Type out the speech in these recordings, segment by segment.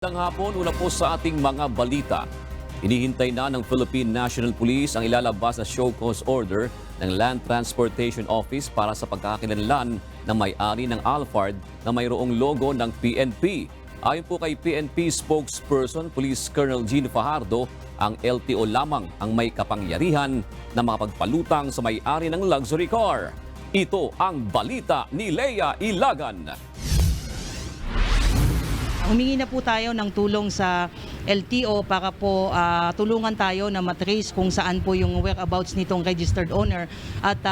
Magandang hapon, una po sa ating mga balita. Hinihintay na ng Philippine National Police ang ilalabas na show cause order ng Land Transportation Office para sa pagkakakilanlan ng may-ari ng Alphard na mayroong logo ng PNP. Ayon po kay PNP spokesperson Police Colonel Gene Fajardo, ang LTO lamang ang may kapangyarihan na makapagpalutang sa may-ari ng luxury car. Ito ang balita ni Lea Ilagan. Humingi na po tayo ng tulong sa LTO para po tulungan tayo na matrace kung saan po yung whereabouts nitong registered owner at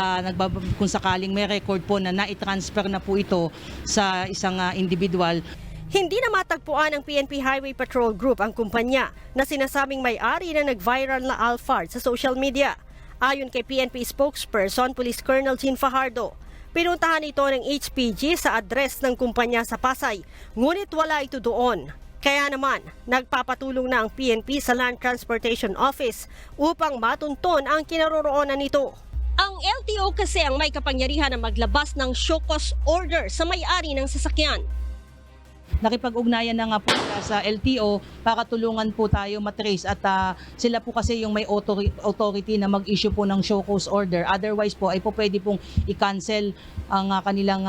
kung sakaling may record po na nai-transfer na po ito sa isang individual. Hindi na matagpuan ng PNP Highway Patrol Group ang kumpanya na sinasabing may-ari na nag-viral na Alphard sa social media. Ayon kay PNP spokesperson Police Colonel Gene Fajardo, pinuntahan ito ng HPG sa address ng kumpanya sa Pasay, ngunit wala ito doon. Kaya naman, nagpapatulong na ang PNP sa Land Transportation Office upang matunton ang kinaroroonan nito. Ang LTO kasi ang may kapangyarihan na maglabas ng show cause order sa may-ari ng sasakyan. Nakipag-ugnayan na nga po sa LTO para tulungan po tayo matrace at sila po kasi yung may authority na mag-issue po ng show cause order. Otherwise po ay po pwede pong i-cancel ang kanilang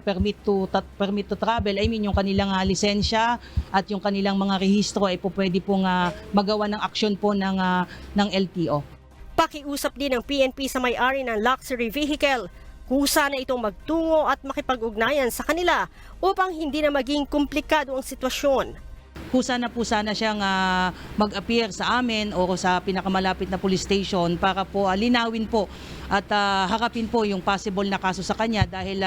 permit to travel. I mean yung kanilang lisensya at yung kanilang mga rehistro ay po pwede pong magawa ng aksyon po ng LTO. Pakiusap din ng PNP sa may-ari ng luxury vehicle. Kusa na itong magtungo at makipag-ugnayan sa kanila upang hindi na maging komplikado ang sitwasyon. Kusa na po sana siyang mag-appear sa amin o sa pinakamalapit na police station para po linawin po at harapin po yung possible na kaso sa kanya dahil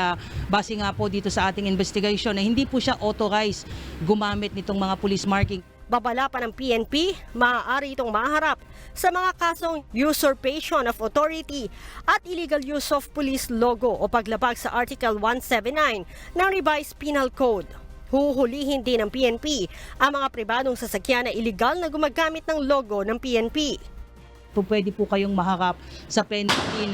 base nga po dito sa ating investigation na hindi po siya authorized gumamit nitong mga police marking. Babala pa ng PNP, maaari itong maharap sa mga kasong usurpation of authority at illegal use of police logo o paglabag sa Article 179 ng Revised Penal Code. Huhulihin din ng PNP ang mga pribadong sasakyan na illegal na gumagamit ng logo ng PNP. Pwede po kayong maharap sa penalty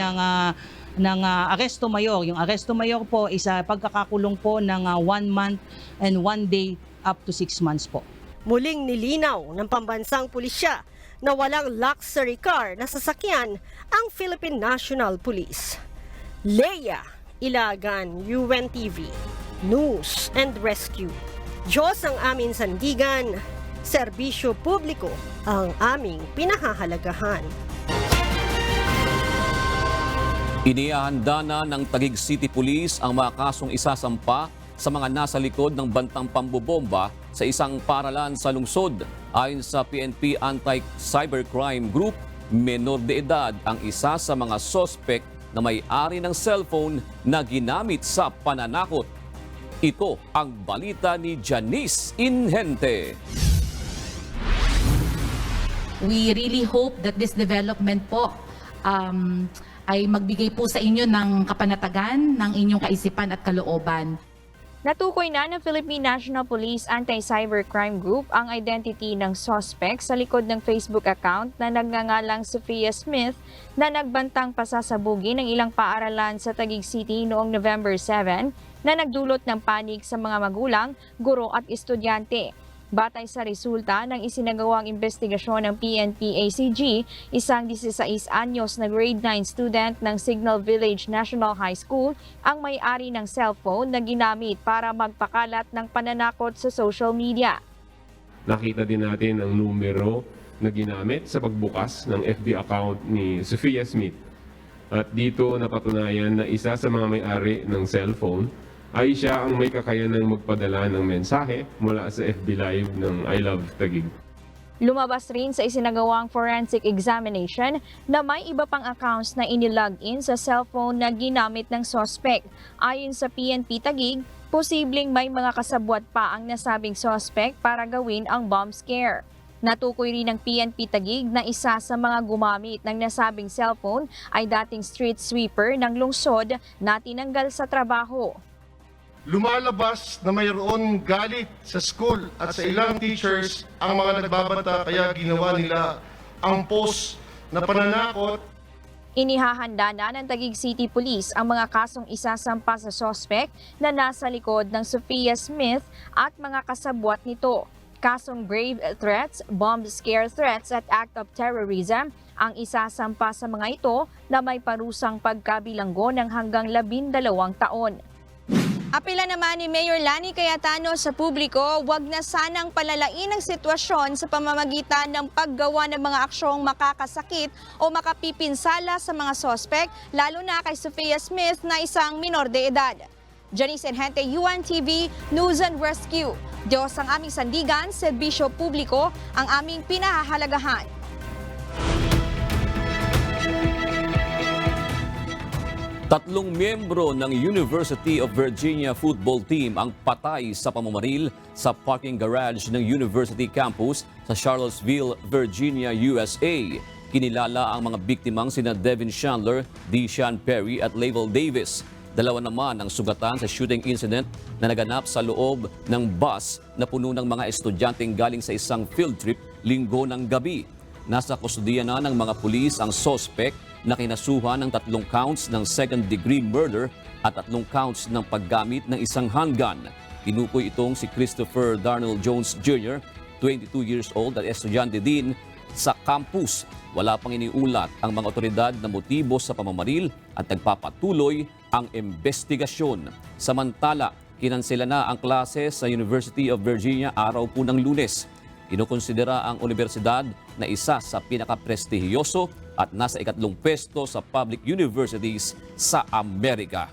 ng aresto mayor. Yung aresto mayor po is pagkakakulong po ng 1 month and 1 day up to 6 months po. Muling nilinaw ng pambansang pulisya na walang luxury car na sasakyan ang Philippine National Police. Lea Ilagan, UNTV, News and Rescue. Diyos ang aming sandigan, serbisyo publiko ang aming pinahahalagahan. Inihahanda na ng Taguig City Police ang mga kasong isasampa sa mga nasa likod ng bantang pambobomba sa isang paaralan sa lungsod. Ayon sa PNP Anti-Cybercrime Group, menor de edad ang isa sa mga sospek na may-ari ng cellphone na ginamit sa pananakot. Ito ang balita ni Janice Inhente. We really hope that this development po ay magbigay po sa inyo ng kapanatagan ng inyong kaisipan at kalooban. Natukoy na ng Philippine National Police Anti-Cybercrime Group ang identity ng suspect sa likod ng Facebook account na nagngangalang Sophia Smith na nagbantang pasasabugin ng ilang paaralan sa Taguig City noong November 7 na nagdulot ng panig sa mga magulang, guro at estudyante. Batay sa resulta ng isinagawang investigasyon ng PNP-ACG, isang 16 anyos na grade 9 student ng Signal Village National High School ang may-ari ng cellphone na ginamit para magpakalat ng pananakot sa social media. Nakita din natin ang numero na ginamit sa pagbukas ng FB account ni Sophia Smith. At dito napatunayan na isa sa mga may-ari ng cellphone ay siya ang may kakayanang magpadala ng mensahe mula sa FB Live ng I Love Taguig. Lumabas rin sa isinagawang forensic examination na may iba pang accounts na inilog-in sa cellphone na ginamit ng suspect. Ayon sa PNP Taguig, posibleng may mga kasabwat pa ang nasabing suspect para gawin ang bomb scare. Natukoy rin ng PNP Taguig na isa sa mga gumamit ng nasabing cellphone ay dating street sweeper ng lungsod na tinanggal sa trabaho. Lumalabas na mayroon galit sa school at sa ilang teachers ang mga nagbabanta kaya ginawa nila ang post na pananakot. Inihahanda na ng Taguig City Police ang mga kasong isasampa sa sospek na nasa likod ng Sophia Smith at mga kasabwat nito. Kasong grave threats, bomb scare threats at act of terrorism ang isasampa sa mga ito na may parusang pagkabilanggo ng hanggang 12 taon. Apela naman ni Mayor Lani Cayetano sa publiko, wag na sanang palalain ang sitwasyon sa pamamagitan ng paggawa ng mga aksyong makakasakit o makapipinsala sa mga sospek, lalo na kay Sophia Smith na isang minor de edad. Janice Enhente, UNTV, News and Rescue. Diyos ang aming sandigan, serbisyo publiko ang aming pinahahalagahan. Tatlong miyembro ng University of Virginia football team ang patay sa pamamaril sa parking garage ng University campus sa Charlottesville, Virginia, USA. Kinilala ang mga biktimang sina Devin Chandler, Deshaun Perry at Lavel Davis. Dalawa naman ang sugatan sa shooting incident na naganap sa loob ng bus na puno ng mga estudyanteng galing sa isang field trip linggo ng gabi. Nasa kustudiya na ng mga pulis ang suspect na kinasuhan ng 3 counts ng second-degree murder at 3 counts ng paggamit ng isang handgun. Tinukoy itong si Christopher Darnell Jones Jr., 22 years old at estudyante din sa campus. Wala pang iniulat ang mga otoridad na motibo sa pamamaril at nagpapatuloy ang investigasyon. Samantala, kinansela na ang klase sa University of Virginia araw po ng Lunes. Kinukonsidera ang universidad na isa sa pinakaprestihiyoso at nasa ikatlong pwesto sa public universities sa Amerika.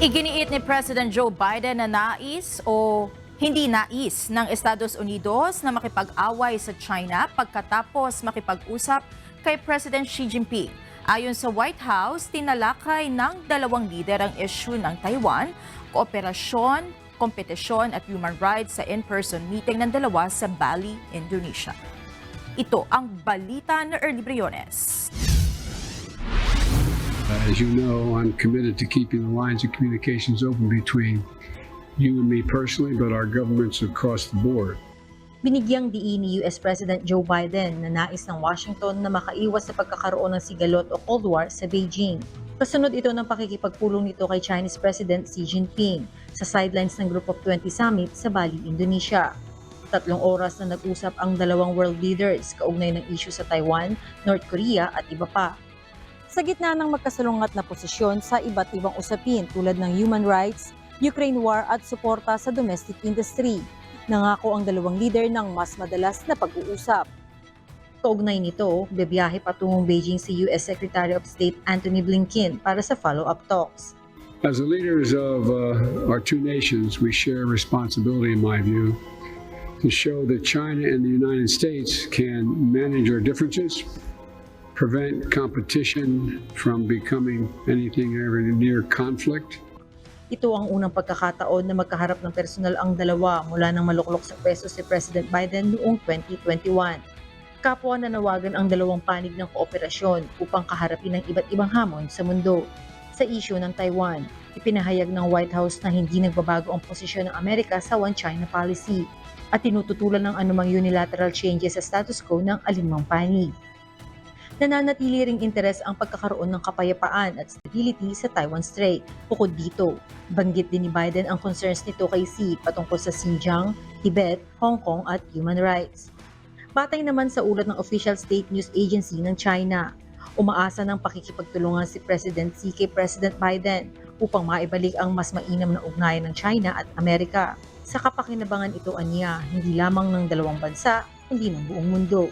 Iginiit ni President Joe Biden na nais o hindi nais ng Estados Unidos na makipag-away sa China pagkatapos makipag-usap kay President Xi Jinping. Ayon sa White House, tinalakay ng dalawang lider ang issue ng Taiwan, kooperasyon, kompetisyon at human rights sa in-person meeting ng dalawa sa Bali, Indonesia. Ito ang balita ng Early Briones. As you know, I'm committed to keeping the lines of communications open between you and me personally, but our governments across the board. Binigyang diin ni US President Joe Biden na nais ng Washington na makaiwas sa pagkakaroon ng sigalot o Cold War sa Beijing. Kasunod ito ng pakikipagpulong nito kay Chinese President Xi Jinping sa sidelines ng Group of 20 Summit sa Bali, Indonesia. 3 oras na nag-usap ang dalawang world leaders kaugnay ng issue sa Taiwan, North Korea at iba pa. Sa gitna ng magkasalungat na posisyon sa iba't ibang usapin tulad ng human rights, Ukraine war at suporta sa domestic industry, nangako ang dalawang leader ng mas madalas na pag-uusap. Kaugnay nito, bibiyahe patungong Beijing si US Secretary of State Antony Blinken para sa follow-up talks. As the leaders of our two nations, we share responsibility, in my view, to show that China and the United States can manage our differences, prevent competition from becoming anything ever near conflict. Ito ang unang pagkakataon na magkaharap ng personal ang dalawa mula nang maluklok sa pwesto si President Biden noong 2021. Kapwa nanawagan ang dalawang panig ng kooperasyon upang kaharapin ang iba't ibang hamon sa mundo. Sa issue ng Taiwan, ipinahayag ng White House na hindi nagbabago ang posisyon ng Amerika sa One China policy at tinututulan ng anumang unilateral changes sa status quo ng alinmang panig. Nananatili ring interes ang pagkakaroon ng kapayapaan at stability sa Taiwan Strait. Bukod dito, banggit din ni Biden ang concerns nito kay Xi patungkol sa Xinjiang, Tibet, Hong Kong at human rights. Batay naman sa ulat ng official state news agency ng China, umaasa ng pakikipagtulungan si President Xi kay President Biden upang maibalik ang mas mainam na ugnayan ng China at Amerika. Sa kapakinabangan ito aniya, hindi lamang ng dalawang bansa, kundi ng buong mundo.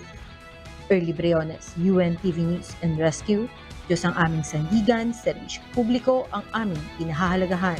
Early Briones, UNTV News and Rescue. Diyos ang aming sandigan, serbisyo publiko ang aming pinahahalagahan.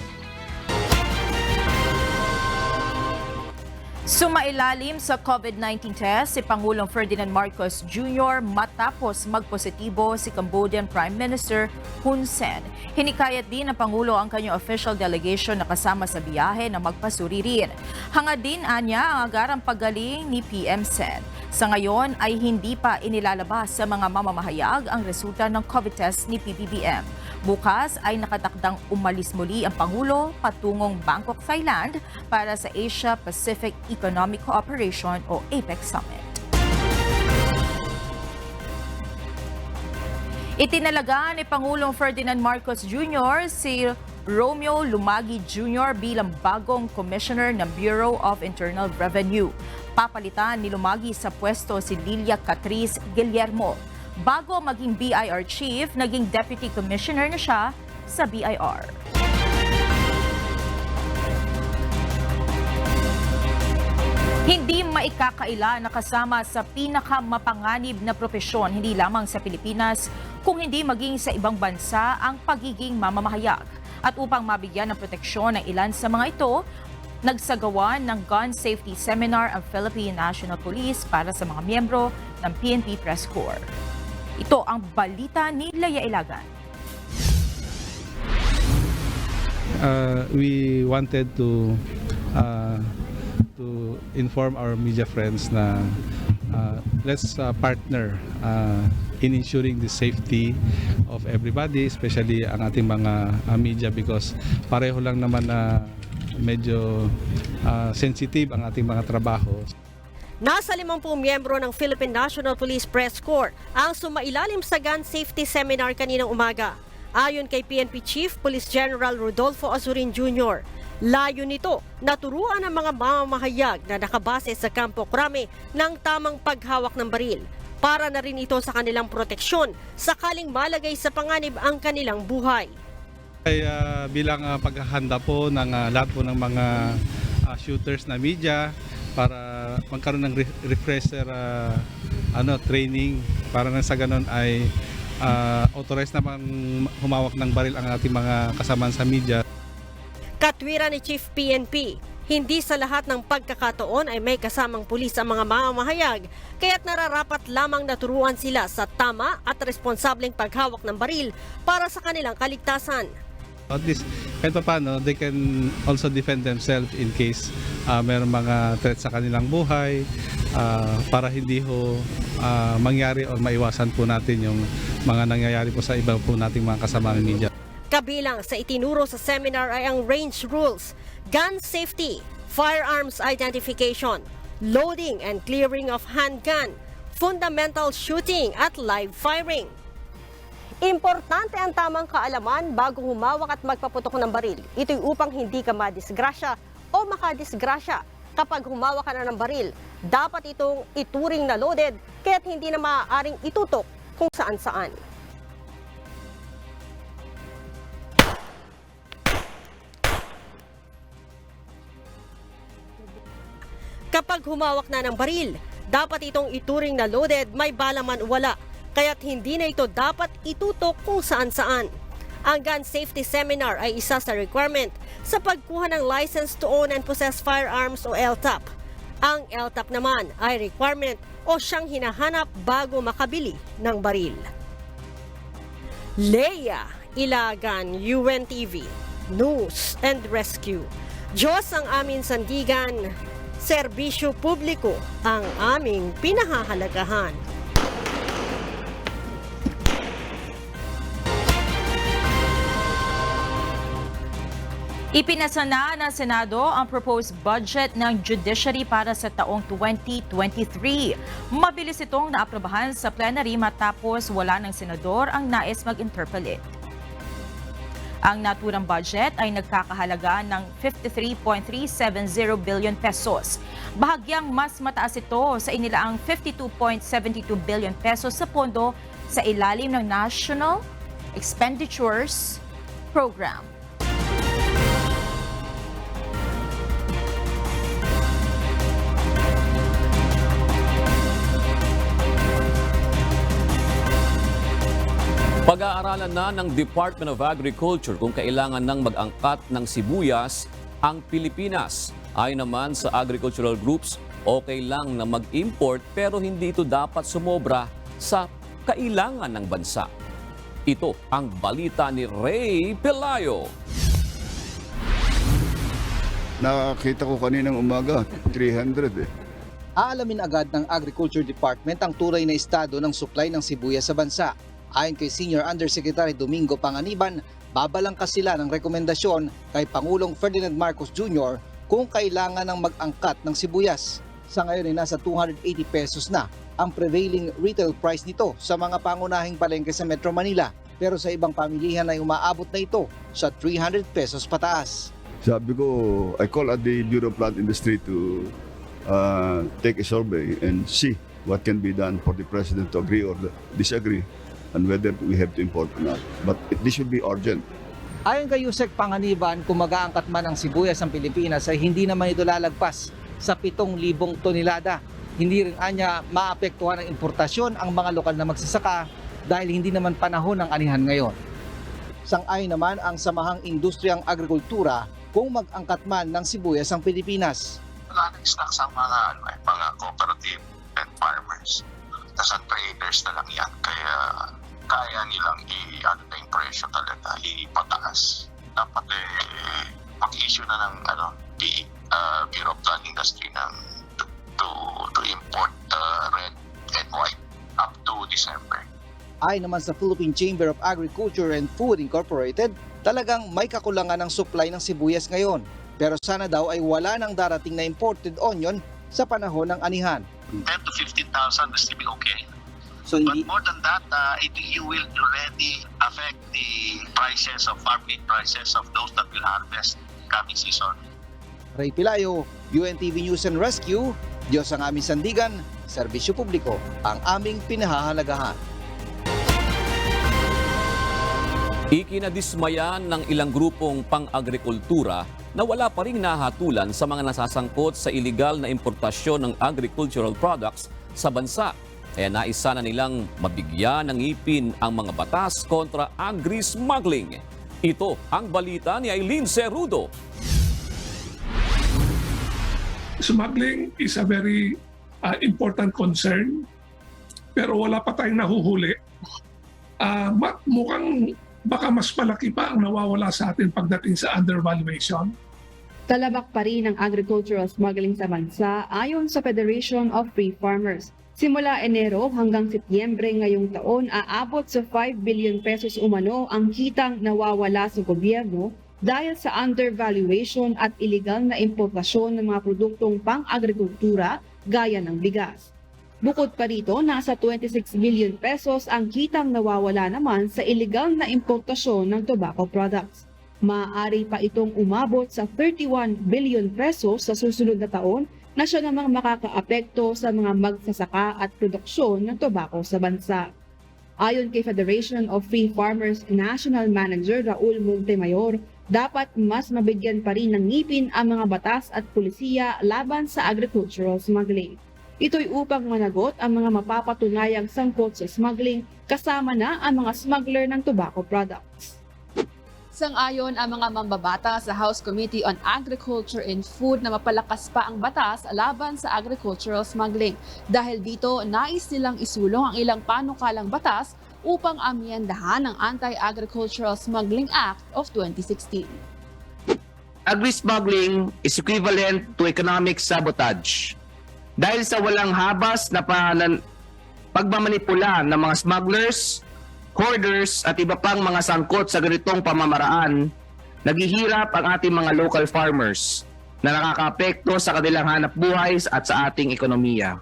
Sumailalim sa COVID-19 test si Pangulong Ferdinand Marcos Jr. matapos magpositibo si Cambodian Prime Minister Hun Sen. Hinikayat din ng Pangulo ang kanyang official delegation na kasama sa biyahe na magpasuri rin. Hangad din anya ang agarang paggaling ni PM Sen. Sa ngayon ay hindi pa inilalabas sa mga mamamahayag ang resulta ng COVID test ni PBBM. Bukas ay nakatakdang umalis muli ang Pangulo patungong Bangkok, Thailand para sa Asia-Pacific Economic Cooperation o APEC Summit. Itinalaga ni Pangulong Ferdinand Marcos Jr. si Romeo Lumagi Jr. bilang bagong Commissioner ng Bureau of Internal Revenue. Papalitan ni Lumagi sa pwesto si Lilia Catrice Guillermo. Bago maging BIR Chief, naging Deputy Commissioner na siya sa BIR. Hindi maikakaila na kasama sa pinakamapanganib na propesyon hindi lamang sa Pilipinas, kung hindi maging sa ibang bansa ang pagiging mamamahayag. At upang mabigyan ng proteksyon ng ilan sa mga ito, nagsagawa ng Gun Safety Seminar ang Philippine National Police para sa mga miyembro ng PNP Press Corps. Ito ang balita ni Leia Ilagan. We wanted to inform our media friends na let's partner in ensuring the safety of everybody, especially ang ating mga media, because pareho lang naman na medyo sensitive ang ating mga trabaho. Nasa 50 miyembro ng Philippine National Police Press Corps ang sumailalim sa Gun Safety Seminar kaninang umaga. Ayon kay PNP Chief Police General Rodolfo Azurin Jr., layo nito na turuan ang mga mamamahayag na nakabase sa Campo Crame ng tamang paghawak ng baril. Para na rin ito sa kanilang proteksyon sakaling malagay sa panganib ang kanilang buhay. Kaya bilang paghahanda po ng lahat po ng mga shooters na media para magkaroon ng refresher training para na sa ganun ay authorized naman humawak ng baril ang ating mga kasamaan sa media. Katwiran ni Chief PNP, hindi sa lahat ng pagkakataon ay may kasamang pulis ang mga mamamahayag, kaya't nararapat lamang naturuan sila sa tama at responsableng paghawak ng baril para sa kanilang kaligtasan. At least, kahit paano, they can also defend themselves in case mayroong mga threats sa kanilang buhay para hindi ho mangyari o maiwasan po natin yung mga nangyayari po sa iba po nating mga kasamang media. Kabilang sa itinuro sa seminar ay ang range rules, gun safety, firearms identification, loading and clearing of handgun, fundamental shooting at live firing. Importante ang tamang kaalaman bago humawak at magpaputok ng baril. Ito'y upang hindi ka madisgrasya o makadisgrasya. Kapag humawak ka na ng baril, dapat itong ituring na loaded kaya't hindi na maaaring itutok kung saan-saan. Kapag humawak na ng baril, dapat itong ituring na loaded, may bala man o wala, kaya't hindi na ito dapat itutok kung saan-saan. Ang Gun Safety Seminar ay isa sa requirement sa pagkuha ng License to Own and Possess Firearms o LTOP. Ang LTOP naman ay requirement o siyang hinahanap bago makabili ng baril. Leia Ilagan, UNTV, News and Rescue. Diyos ang aming sandigan, serbisyo publiko ang aming pinahahalagahan. Ipinasa na ng Senado ang proposed budget ng Judiciary para sa taong 2023. Mabilis itong naaprobahan sa plenary matapos wala ng senador ang nais mag-interpolate. Ang naturang budget ay nagkakahalaga ng 53.370 billion pesos. Bahagyang mas mataas ito sa inilaang 52.72 billion pesos sa pondo sa ilalim ng National Expenditures Program. Pag-aaralan na ng Department of Agriculture kung kailangan ng mag-angkat ng sibuyas ang Pilipinas. Ayon naman sa agricultural groups, okay lang na mag-import pero hindi ito dapat sumobra sa kailangan ng bansa. Ito ang balita ni Ray Pelayo. Nakakita ko kaninang umaga, 300 eh. Aalamin agad ng Agriculture Department ang turay na estado ng supply ng sibuyas sa bansa. Ayon kay Senior Undersecretary Domingo Panganiban, babalangkas sila ng rekomendasyon kay Pangulong Ferdinand Marcos Jr. kung kailangan ng mag-angkat ng sibuyas. Sa ngayon ay nasa 280 pesos na ang prevailing retail price nito sa mga pangunahing palengke sa Metro Manila. Pero sa ibang pamilihan ay umaabot na ito sa 300 pesos pataas. Sabi ko, I call at the Bureau of Plant Industry to take a survey and see what can be done for the President to agree or disagree and whether we have to import or not. But this should be urgent. Ayon kay Yusek Panganiban, kung mag-aangkat man ang sibuyas ang Pilipinas ay hindi naman ito lalagpas sa 7,000 tonelada. Hindi rin anya maapektuhan ng importasyon ang mga lokal na magsasaka dahil hindi naman panahon ng anihan ngayon. Sang-ayon naman ang Samahang Industriyang Agrikultura kung mag-angkat man ng sibuyas ang Pilipinas. Wala nang stock sa mga cooperative and farmers. Nasa traders na lang yan. Kaya kaya nilang yung presyo talaga ipataas. Dapat mag-issue na ng Bureau of Plant Industry to import red and white up to December. Ayon naman sa Philippine Chamber of Agriculture and Food Incorporated, talagang may kakulangan ng supply ng sibuyas ngayon. Pero sana daw ay wala nang darating na imported onion sa panahon ng anihan. 10 to 15,000 will still be okay. So, But more than that, I think you will already affect the prices of farm meat prices of those that will harvest coming season. Ray Pilayo, UNTV News and Rescue, Diyos ang aming sandigan, serbisyo publiko ang aming pinahahalagahan. Ikinadismayan ng ilang grupong pang-agrikultura na wala pa ring nahatulan sa mga nasasangkot sa iligal na importasyon ng agricultural products sa bansa. Kaya naisa na nilang mabigyan ng ngipin ang mga batas kontra agri-smuggling. Ito ang balita ni Aileen Cerudo. Smuggling is a very important concern, pero wala pa tayong nahuhuli. Mukhang baka mas malaki pa ang nawawala sa atin pagdating sa undervaluation. Talabak pa rin ang agricultural smuggling sa bansa ayon sa Federation of Free Farmers. Simula Enero hanggang Setyembre ngayong taon, aabot sa 5 billion pesos umano ang kitang nawawala sa gobyerno dahil sa undervaluation at iligal na importasyon ng mga produktong pang-agrikultura gaya ng bigas. Bukod pa rito, nasa 26 billion pesos ang kitang nawawala naman sa iligal na importasyon ng tobacco products. Maaari pa itong umabot sa 31 billion pesos sa susunod na taon na siya namang makakaapekto sa mga magsasaka at produksyon ng tobacco sa bansa. Ayon kay Federation of Free Farmers National Manager Raul Montemayor, dapat mas mabigyan pa rin ng ngipin ang mga batas at pulisiya laban sa agricultural smuggling. Ito'y upang managot ang mga mapapatunayang sangkot sa smuggling kasama na ang mga smuggler ng tobacco products. Sang-ayon ang mga mambabata sa House Committee on Agriculture and Food na mapalakas pa ang batas laban sa agricultural smuggling. Dahil dito, nais nilang isulong ang ilang panukalang batas upang amyendahan ang Anti-Agricultural Smuggling Act of 2016. Agri-smuggling is equivalent to economic sabotage. Dahil sa walang habas na pagmamanipula ng mga smugglers, hoarders at iba pang mga sangkot sa ganitong pamamaraan, naghihirap ang ating mga local farmers na nakakaapekto sa kanilang hanap buhay at sa ating ekonomiya.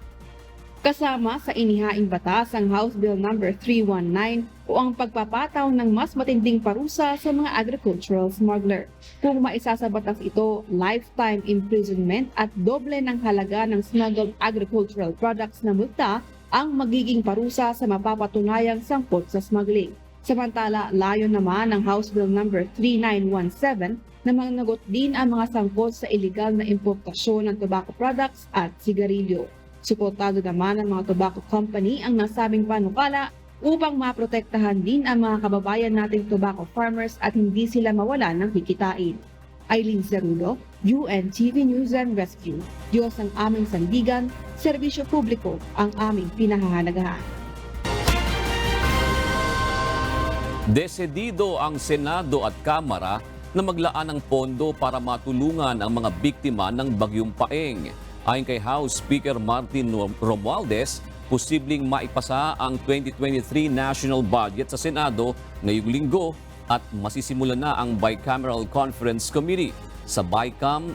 Kasama sa inihaing batas ang House Bill No. 319 o ang pagpapataw ng mas matinding parusa sa mga agricultural smuggler. Kung maisa sa batas ito, lifetime imprisonment at doble ng halaga ng smuggled agricultural products na multa ang magiging parusa sa mapapatunayang sangkot sa smuggling. Samantala, layon naman ng House Bill No. 3917 na managot din ang mga sangkot sa iligal na importasyon ng tobacco products at sigarilyo. Suportado naman ng mga tobacco company ang nasabing panukala upang maprotektahan din ang mga kababayan nating tobacco farmers at hindi sila mawala ng kikitain. Aileen Cerudo, UNTV News and Rescue. Diyos ang aming sandigan, serbisyo publiko ang aming pinahahalagahan. Desidido ang Senado at Kamara na maglaan ng pondo para matulungan ang mga biktima ng Bagyong Paeng. Ayon kay House Speaker Martin Romualdez, posibleng maipasa ang 2023 national budget sa Senado ngayong linggo at masisimulan na ang Bicameral Conference Committee. Sa BICAM,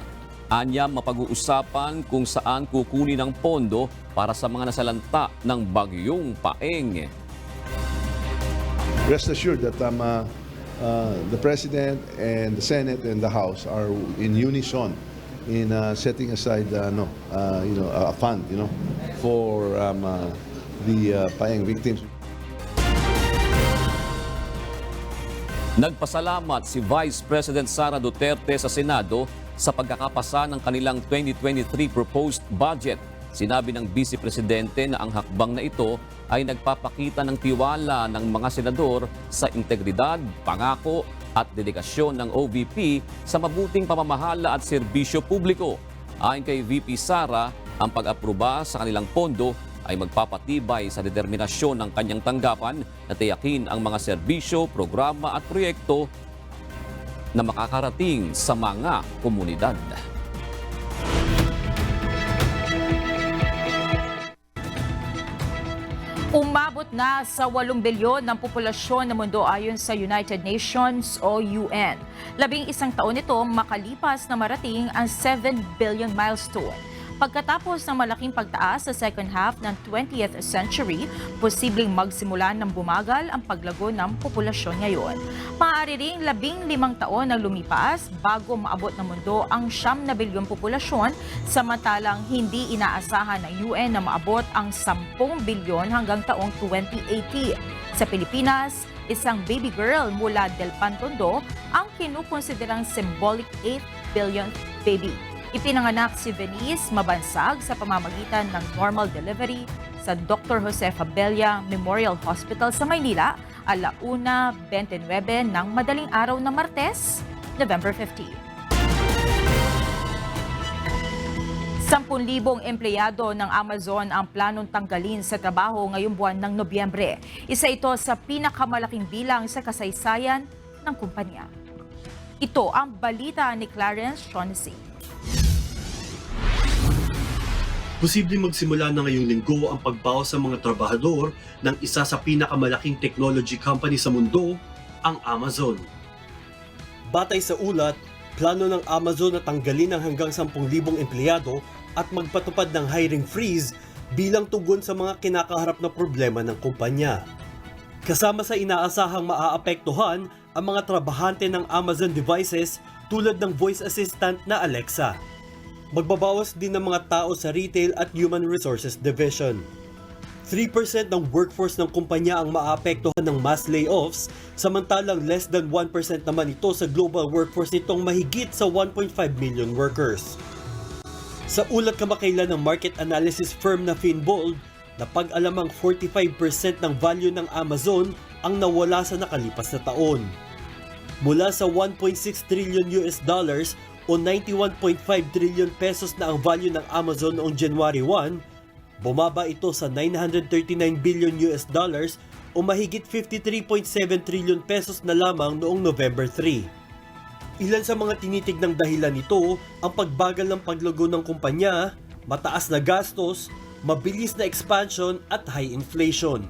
Anya, mapag-uusapan kung saan kukunin ang pondo para sa mga nasalanta ng bagyong Paeng. Rest assured that the President and the Senate and the House are in unison in setting aside a fund for the Paeng victims. Nagpasalamat si Vice President Sara Duterte sa Senado sa pagkakapasa ng kanilang 2023 proposed budget. Sinabi ng Vice Presidente na ang hakbang na ito ay nagpapakita ng tiwala ng mga senador sa integridad, pangako at dedikasyon ng OVP sa mabuting pamamahala at serbisyo publiko. Ayon kay VP Sara, ang pag-aproba sa kanilang pondo ay magpapatibay sa determinasyon ng kanyang tanggapan na tiyakin ang mga serbisyo, programa at proyekto na makakarating sa mga komunidad. Umabot na sa 8 bilyon ng populasyon ng mundo ayon sa United Nations o UN. 11 taon ito makalipas na marating ang 7 billion milestone. Pagkatapos ng malaking pagtaas sa second half ng 20th century, posibleng magsimula ng bumagal ang paglago ng populasyon ngayon. Maaari ring 15 taon na lumipas bago maabot ng mundo ang 9 bilyong populasyon, samantalang hindi inaasahan ng UN na maabot ang 10 bilyon hanggang taong 2080. Sa Pilipinas, isang baby girl mula Del Pantondo ang kinukonsiderang symbolic 8 billionth baby. Ipinanganak si Venice Mabansag sa pamamagitan ng normal delivery sa Dr. Jose Fabella Memorial Hospital sa Maynila, 1:29 ng madaling araw na Martes, November 15. 10,000 empleyado ng Amazon ang planong tanggalin sa trabaho ngayong buwan ng Nobyembre. Isa ito sa pinakamalaking bilang sa kasaysayan ng kumpanya. Ito ang balita ni Clarence Shaughnessy. Posibleng magsimula na ngayong linggo ang pagbawas sa mga trabahador ng isa sa pinakamalaking technology company sa mundo, ang Amazon. Batay sa ulat, plano ng Amazon na tanggalin ang hanggang 10,000 empleyado at magpatupad ng hiring freeze bilang tugon sa mga kinakaharap na problema ng kumpanya. Kasama sa inaasahang maaapektuhan ang mga trabahante ng Amazon devices tulad ng voice assistant na Alexa. Magbabawas din ng mga tao sa Retail at Human Resources Division. 3% ng workforce ng kumpanya ang maapektuhan ng mass layoffs, samantalang less than 1% naman ito sa global workforce nitong mahigit sa 1.5 million workers. Sa ulat kamakailan ng market analysis firm na Finbold, napag-alamang 45% ng value ng Amazon ang nawala sa nakalipas na taon. Mula sa 1.6 trillion US dollars o 91.5 trillion pesos na ang value ng Amazon noong January 1, bumaba ito sa 939 billion US dollars o mahigit 53.7 trillion pesos na lamang noong November 3. Ilan sa mga tinitignang dahilan nito ang pagbagal ng paglago ng kumpanya, mataas na gastos, mabilis na expansion at high inflation.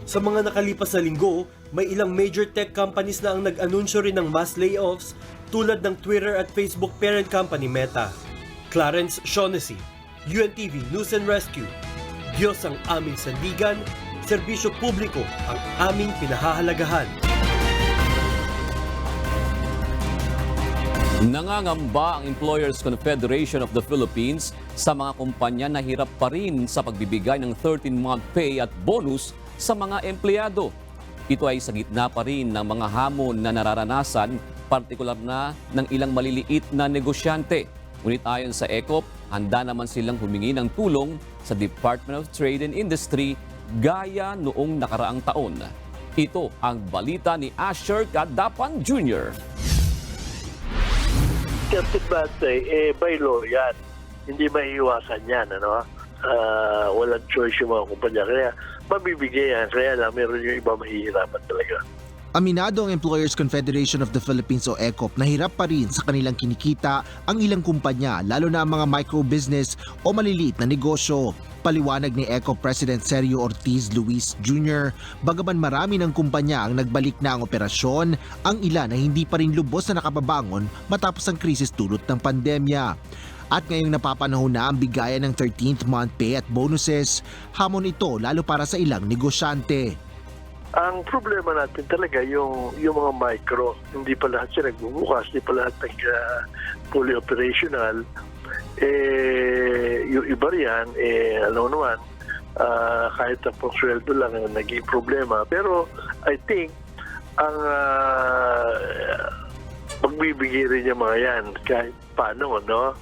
Sa mga nakalipas na linggo, may ilang major tech companies na ang nag-anunsyo rin ng mass layoffs tulad ng Twitter at Facebook parent company Meta. Clarence Shaughnessy, UNTV News and Rescue. Diyos ang aming sandigan, serbisyo publiko ang aming pinahahalagahan. Nangangamba ang Employers Confederation of the Philippines sa mga kumpanya na hirap pa rin sa pagbibigay ng 13-month pay at bonus sa mga empleyado. Ito ay sa gitna pa rin ng mga hamon na nararanasan, partikular na ng ilang maliliit na negosyante. Ngunit ayon sa ECOP, handa naman silang humingi ng tulong sa Department of Trade and Industry gaya noong nakaraang taon. Ito ang balita ni Asher Cadapan Jr. Captain Bantay, by law yan. Hindi maiiwasan yan, ano? Walang choice yung mga kumpanya. Kaya mabibigay yan. Kaya lang, meron yung iba mahihirapan talaga. Aminado ang Employers Confederation of the Philippines o ECOP na hirap pa rin sa kanilang kinikita ang ilang kumpanya, lalo na ang mga micro-business o maliliit na negosyo. Paliwanag ni ECOP President Sergio Ortiz Luis Jr., bagaman marami ng kumpanya ang nagbalik na ang operasyon, ang ilan ay hindi pa rin lubos na nakababangon matapos ang krisis dulot ng pandemya. At ngayong napapanahon na ang bigayan ng 13th month pay at bonuses, hamon ito lalo para sa ilang negosyante. Ang problema natin talaga yung mga micro, hindi pa lahat siya nagbubukas, hindi pa lahat fully operational. Yung iba riyan, alam naman, kahit ang sweldo lang naging problema. Pero I think, ang magbibigay rin yung mga yan kahit paano, no?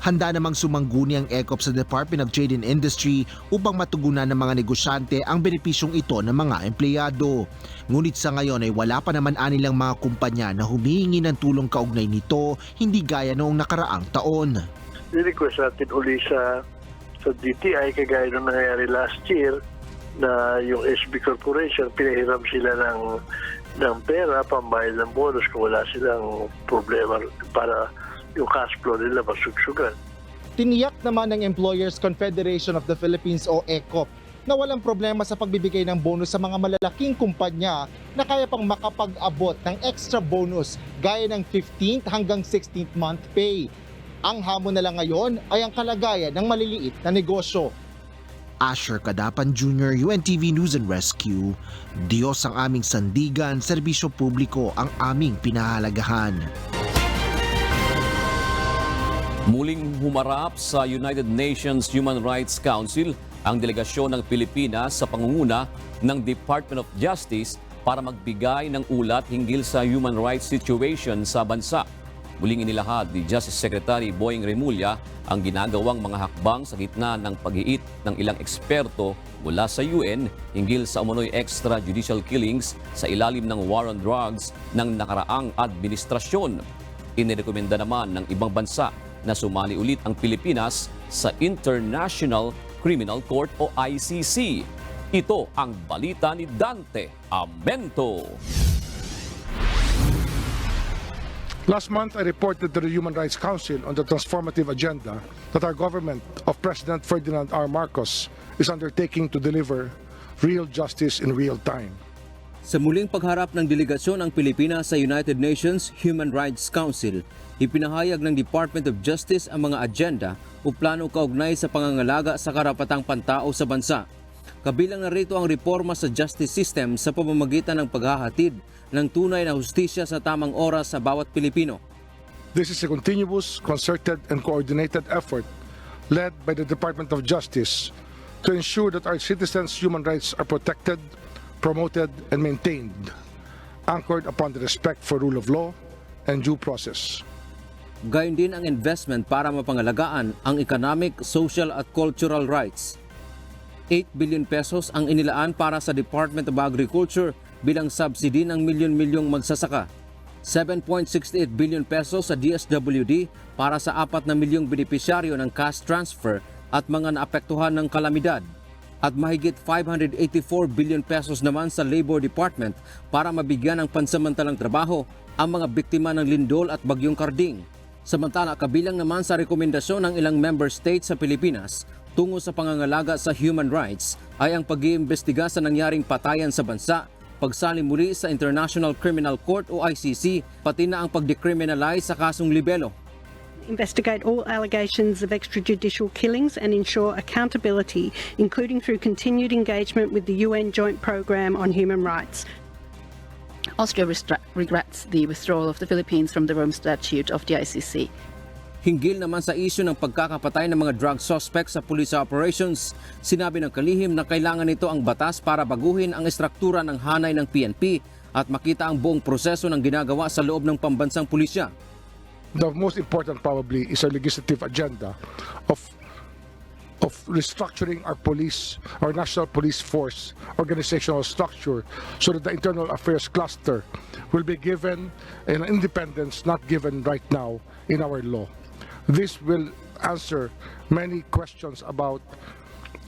Handa namang sumangguni ang ECOP sa Department of Trade and Industry upang matugunan ng mga negosyante ang benepisyong ito ng mga empleyado. Ngunit sa ngayon ay wala pa naman anilang mga kumpanya na humihingi ng tulong kaugnay nito, hindi gaya noong nakaraang taon. I-request natin uli sa DTI, kagaya nung nangyayari last year, na yung SB Corporation, pinahiram sila ng pera, pambayad ng bonus kung wala silang problema para yung cash flow nila masugsugan. Tiniyak naman ng Employers Confederation of the Philippines o ECOP na walang problema sa pagbibigay ng bonus sa mga malalaking kumpanya na kaya pang makapag-abot ng extra bonus gaya ng 15th hanggang 16th month pay. Ang hamon na lang ngayon ay ang kalagayan ng maliliit na negosyo. Asher Cadapan Jr., UNTV News and Rescue. Diyos ang aming sandigan, serbisyo publiko ang aming pinahalagahan. Muling humarap sa United Nations Human Rights Council ang delegasyon ng Pilipinas sa pangunguna ng Department of Justice para magbigay ng ulat hinggil sa human rights situation sa bansa. Muling inilahad ni Justice Secretary Boying Remulla ang ginagawang mga hakbang sa gitna ng pag-iit ng ilang eksperto mula sa UN hinggil sa umano'y extrajudicial killings sa ilalim ng war on drugs ng nakaraang administrasyon. Inirekomenda naman ng ibang bansa na sumali ulit ang Pilipinas sa International Criminal Court o ICC. Ito ang balita ni Dante Amento. Last month, I reported to the Human Rights Council on the transformative agenda that our government of President Ferdinand R. Marcos is undertaking to deliver real justice in real time. Sa muling pagharap ng delegasyon ng Pilipinas sa United Nations Human Rights Council, ipinahayag ng Department of Justice ang mga agenda o plano kaugnay sa pangangalaga sa karapatang pantao sa bansa. Kabilang na rito ang reforma sa justice system sa pamamagitan ng paghahatid ng tunay na hustisya sa tamang oras sa bawat Pilipino. This is a continuous, concerted, and coordinated effort led by the Department of Justice to ensure that our citizens' human rights are protected, promoted, and maintained, anchored upon the respect for rule of law and due process. Gayon din ang investment para mapangalagaan ang economic, social at cultural rights. 8 billion pesos ang inilaan para sa Department of Agriculture bilang subsidy ng milyon-milyong magsasaka. 7.68 billion pesos sa DSWD para sa 4 na milyong benepisyaryo ng cash transfer at mga naapektuhan ng kalamidad. At mahigit 584 billion pesos naman sa Labor Department para mabigyan ng pansamantalang trabaho ang mga biktima ng lindol at bagyong Karding. Samantala, kabilang naman sa rekomendasyon ng ilang member states sa Pilipinas tungo sa pangangalaga sa human rights ay ang pag-iimbestiga sa nangyaring patayan sa bansa, pagsali muli sa International Criminal Court o ICC, pati na ang pag-decriminalize sa kasong libelo. Investigate all allegations of extrajudicial killings and ensure accountability, including through continued engagement with the UN Joint Programme on Human Rights. Austria regrets the withdrawal of the Philippines from the Rome Statute of the ICC. Hinggil naman sa isyu ng pagkakapatay ng mga drug suspects sa police operations, sinabi ng kalihim na kailangan nito ang batas para baguhin ang estruktura ng hanay ng PNP at makita ang buong proseso ng ginagawa sa loob ng pambansang pulisya. The most important probably is our legislative agenda of restructuring our police, our national police force organizational structure so that the internal affairs cluster will be given an independence not given right now in our law. This will answer many questions about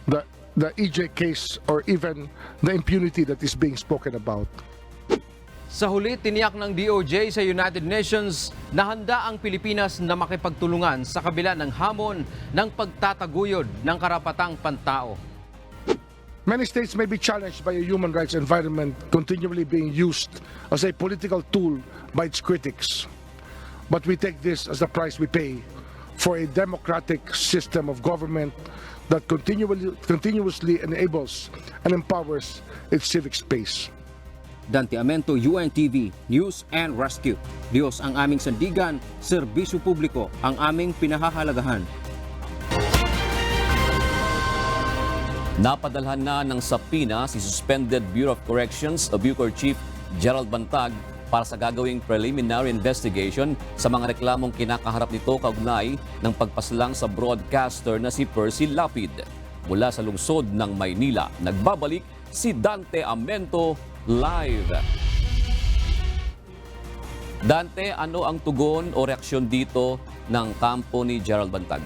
the EJ case or even the impunity that is being spoken about. Sa huli, tiniyak ng DOJ sa United Nations na handa ang Pilipinas na makipagtulungan sa kabila ng hamon ng pagtataguyod ng karapatang pantao. Many states may be challenged by a human rights environment continually being used as a political tool by its critics. But we take this as the price we pay for a democratic system of government that continuously enables and empowers its civic space. Dante Amento, UNTV, News and Rescue. Diyos ang aming sandigan, serbisyo publiko ang aming pinahahalagahan. Napadalhan na ng sapina si Suspended Bureau of Corrections o Bucor Chief Gerald Bantag para sa gagawing preliminary investigation sa mga reklamong kinakaharap nito kaugnay ng pagpaslang sa broadcaster na si Percy Lapid. Mula sa lungsod ng Maynila, nagbabalik si Dante Amento live. Dante, ano ang tugon o reaksyon dito ng kampo ni Gerald Bantag?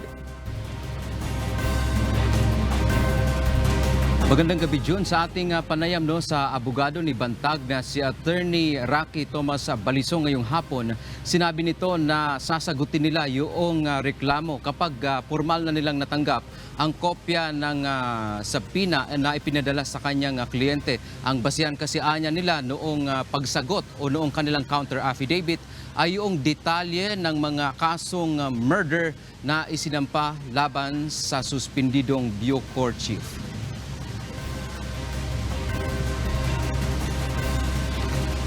Magandang gabi, Jun. Sa ating panayam sa abogado ni Bantag na si Attorney Rocky Thomas Balisong ngayong hapon, sinabi nito na sasagutin nila yung reklamo kapag formal na nilang natanggap ang kopya ng subpoena na ipinadala sa kanyang kliyente. Ang basihan kasi anya nila noong pagsagot o noong kanilang counter affidavit ay yung detalye ng mga kasong murder na isinampa laban sa suspendidong Bucor Chief.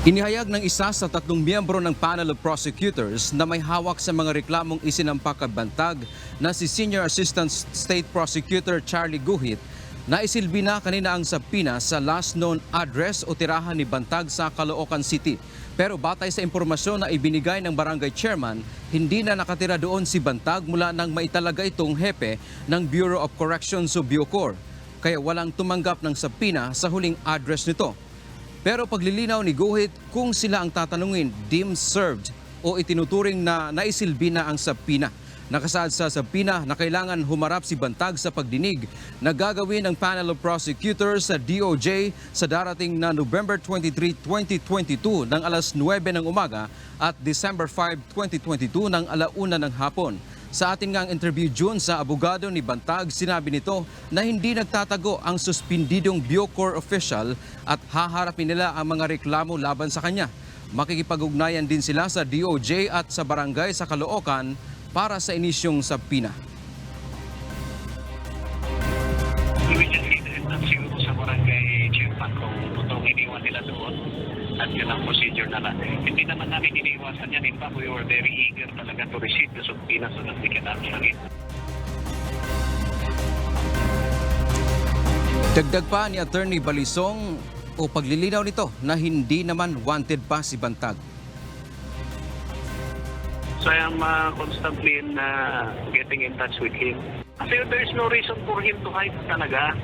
Inihayag ng isa sa 3 miyembro ng panel of prosecutors na may hawak sa mga reklamong isinampa kay Bantag na si Senior Assistant State Prosecutor Charlie Guhit na isilbi na kanina ang subpoena sa last known address o tirahan ni Bantag sa Caloocan City. Pero batay sa impormasyon na ibinigay ng barangay chairman, hindi na nakatira doon si Bantag mula nang maitalaga itong hepe ng Bureau of Corrections o Bucor. Kaya walang tumanggap ng subpoena sa huling address nito. Pero paglilinaw ni Guhit kung sila ang tatanungin, deemed served o itinuturing na naisilbi na ang subpoena. Nakasaad sa subpoena na kailangan humarap si Bantag sa pagdinig na gagawin ng panel of prosecutors sa DOJ sa darating na November 23, 2022 ng alas 9 ng umaga at December 5, 2022 ng alauna ng hapon. Sa ating ngang interview, June, sa abogado ni Bantag, sinabi nito na hindi nagtatago ang suspendidong Bucor official at haharapin nila ang mga reklamo laban sa kanya. Makikipag-ugnayan din sila sa DOJ at sa barangay sa Caloocan para sa inisyong subpoena. Immediately, siguro sa barangay chairman kung totoong iniwan nila doon at yun ang procedure na lang. Hindi naman namin iniiwasan yan. In fact, we were very eager talaga to receive the subpoena so that we can answer it. Dagdag pa ni Attorney Balisong o paglilinaw nito na hindi naman wanted pa si Bantag. So I am constantly getting in touch with him. Kasi there is no reason for him to hide talaga.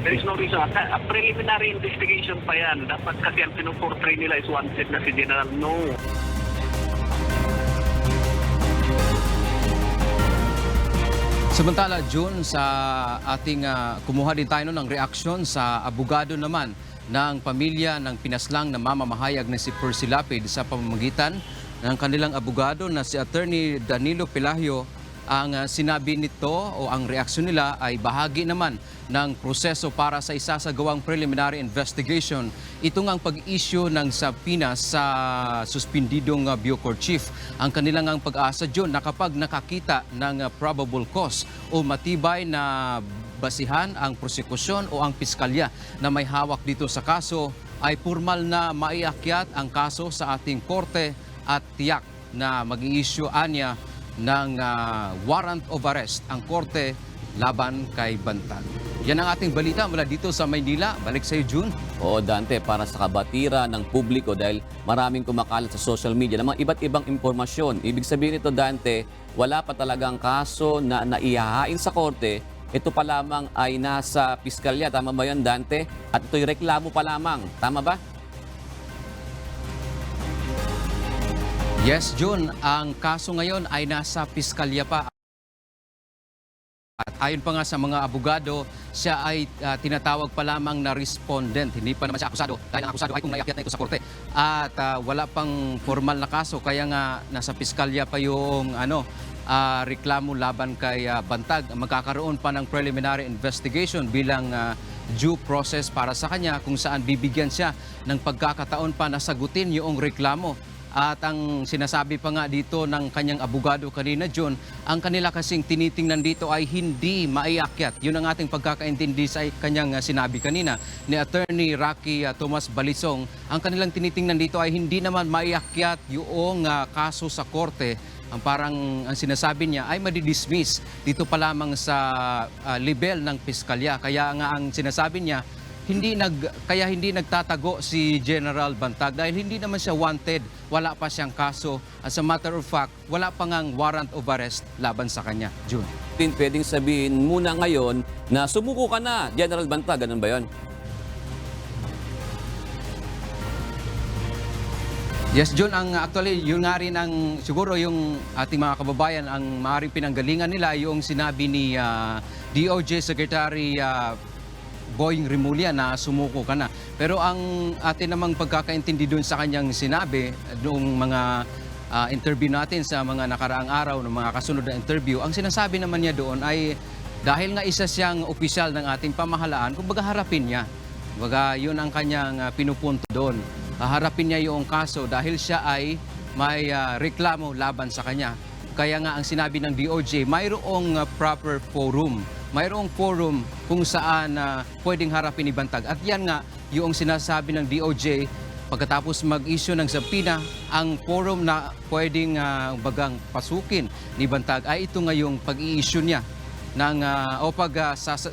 There is no reason. A preliminary investigation pa yan. Dapat kasi ang pinuportray nila is wanted na si General. No. Samantala, June, sa ating kumuha din tayo ng reaksyon sa abogado naman ng pamilya ng pinaslang na mamamahayag na si Percy Lapid sa pamamagitan ng kanilang abogado na si Attorney Danilo Pelahio. Ang sinabi nito o ang reaksyon nila ay bahagi naman ng proseso para sa isasagawang preliminary investigation. Ito ang pag-issue ng subpoena sa suspendidong Bucor Chief. Ang kanilang ang pag-asa dyan na kapag nakakita ng probable cause o matibay na basihan ang prosekusyon o ang piskalya na may hawak dito sa kaso ay formal na maiakyat ang kaso sa ating korte at tiyak na mag-i-issue anya ng warrant of arrest ang korte laban kay Bantag. Yan ang ating balita mula dito sa Maynila. Balik sa iyo, June. Oo, Dante, para sa kabatira ng publiko dahil maraming kumakalat sa social media ng mga iba't ibang impormasyon. Ibig sabihin nito, Dante, wala pa talagang kaso na naihahain sa korte. Ito pa lamang ay nasa piskalya. Tama ba yan, Dante? At ito'y reklamo pa lamang. Tama ba? Yes, June. Ang kaso ngayon ay nasa piskalya pa. At ayon pa nga sa mga abogado, siya ay tinatawag pa lamang na respondent. Hindi pa naman siya akusado dahil ang akusado ay kung naiakyat na ito sa korte. At wala pang formal na kaso kaya nga nasa piskalya pa yung reklamo laban kay Bantag. Magkakaroon pa ng preliminary investigation bilang due process para sa kanya kung saan bibigyan siya ng pagkakataon pa na sagutin yung reklamo. At ang sinasabi pa nga dito ng kanyang abogado kanina, John, ang kanila kasing tinitingnan dito ay hindi maiakyat. Yun ang ating pagkakaintindi sa kanyang sinabi kanina ni Attorney Rocky Tomas Balisong. Ang kanilang tinitingnan dito ay hindi naman maiakyat yung kaso sa korte. Parang ang sinasabi niya ay madidismiss dito pa lamang sa level ng piskalya. Kaya nga ang sinasabi niya, hindi nagtatago si General Bantag dahil hindi naman siya wanted, wala pa siyang kaso. As a matter of fact, wala pa ngang warrant of arrest laban sa kanya. June. Pwedeng sabihin muna ngayon na sumuko ka na, General Bantag, ganun ba yun? Yes, John, actually, yun nga rin ang siguro yung ating mga kababayan ang maaaring pinanggalingan nila yung sinabi ni DOJ Secretary Boying Rimulya na sumuko ka na. Pero ang atin namang pagkakaintindi doon sa kanyang sinabi, noong mga interview natin sa mga nakaraang araw, ng mga kasunod na interview, ang sinasabi naman niya doon ay dahil nga isa siyang opisyal ng ating pamahalaan, kumbaga harapin niya. Kumbaga yun ang kanyang pinupunto doon. Harapin niya yung kaso dahil siya ay may reklamo laban sa kanya. Kaya nga ang sinabi ng DOJ, mayroong proper forum. Mayroong forum kung saan pwedeng harapin ni Bantag. At yan nga yung sinasabi ng DOJ pagkatapos mag-issue ng subpoena, ang forum na pwedeng bagang pasukin ni Bantag ay ito nga yung pag-i-issue niya ng,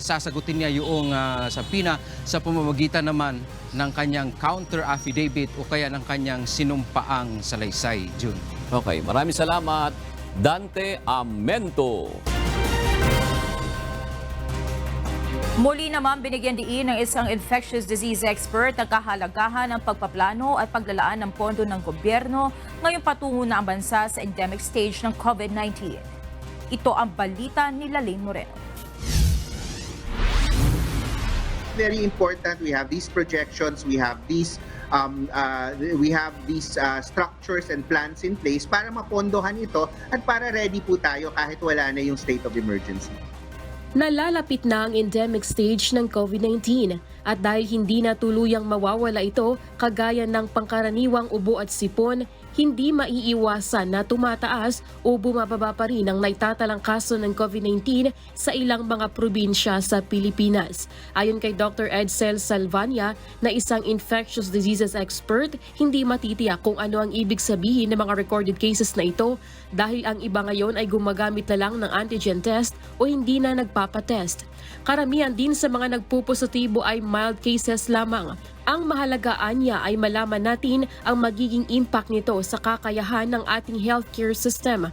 sasagutin niya yung subpoena sa pamamagitan naman ng kanyang counter affidavit o kaya ng kanyang sinumpaang salaysay. June. Okay, maraming salamat, Dante Amento. Muli naman binigyan diin ng isang infectious disease expert ang kahalagahan ng pagpaplano at paglalaan ng pondo ng gobyerno ngayong patungo na ang bansa sa endemic stage ng COVID-19. Ito ang balita ni Laling Moreno. Very important. We have these projections, we have these structures and plans in place para mapondohan ito at para ready po tayo kahit wala na yung state of emergency. Nalalapit na ang endemic stage ng COVID-19 at dahil hindi na tuluyang mawawala ito kagaya ng pangkaraniwang ubo at sipon, hindi maiiwasan na tumataas o bumababa pa rin ang naitatalang kaso ng COVID-19 sa ilang mga probinsya sa Pilipinas. Ayon kay Dr. Edsel Salvania na isang infectious diseases expert, hindi matitiyak kung ano ang ibig sabihin ng mga recorded cases na ito dahil ang iba ngayon ay gumagamit na lang ng antigen test o hindi na nagpapatest. Karamihan din sa mga nagpupositibo ay mild cases lamang. Ang mahalagaan niya ay malaman natin ang magiging impact nito sa kakayahan ng ating healthcare system.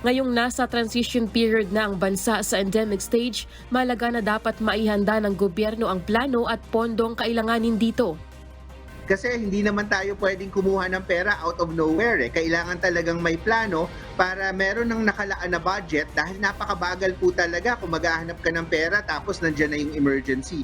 Ngayong nasa transition period na ang bansa sa endemic stage, mahalaga na dapat maihanda ng gobyerno ang plano at pondong kailanganin dito. Kasi hindi naman tayo pwedeng kumuha ng pera out of nowhere. Kailangan talagang may plano para meron ng nakalaan na budget dahil napakabagal po talaga kung maghahanap ka ng pera tapos nandiyan na yung emergency.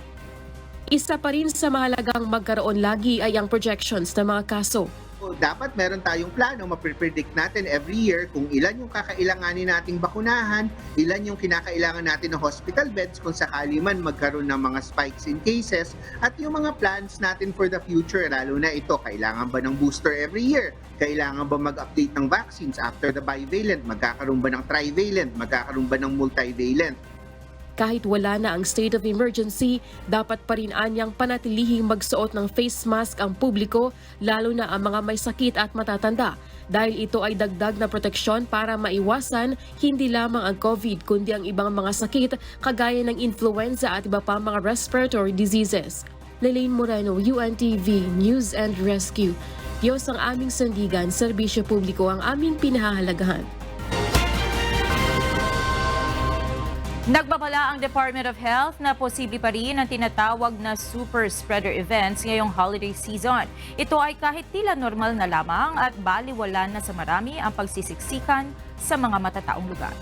Isa pa rin sa mahalagang magkaroon lagi ay ang projections ng mga kaso. Dapat meron tayong plano, mapipredict natin every year kung ilan yung kakailanganin nating bakunahan, ilan yung kinakailangan natin ng hospital beds kung sakali man magkaroon ng mga spikes in cases, at yung mga plans natin for the future, lalo na ito, kailangan ba ng booster every year? Kailangan ba mag-update ng vaccines after the bivalent? Magkakaroon ba ng trivalent? Magkakaroon ba ng multivalent? Kahit wala na ang state of emergency, dapat pa rin anyang panatilihing magsuot ng face mask ang publiko, lalo na ang mga may sakit at matatanda. Dahil ito ay dagdag na proteksyon para maiwasan hindi lamang ang COVID kundi ang ibang mga sakit kagaya ng influenza at iba pa mga respiratory diseases. Lelaine Moreno, UNTV News and Rescue. Diyos ang aming sandigan, serbisyo publiko ang aming pinahahalagahan. Nagbabala ang Department of Health na posible pa rin ang tinatawag na super spreader events ngayong holiday season. Ito ay kahit tila normal na lamang at baliwala na sa marami ang pagsisiksikan sa mga matataong lugar.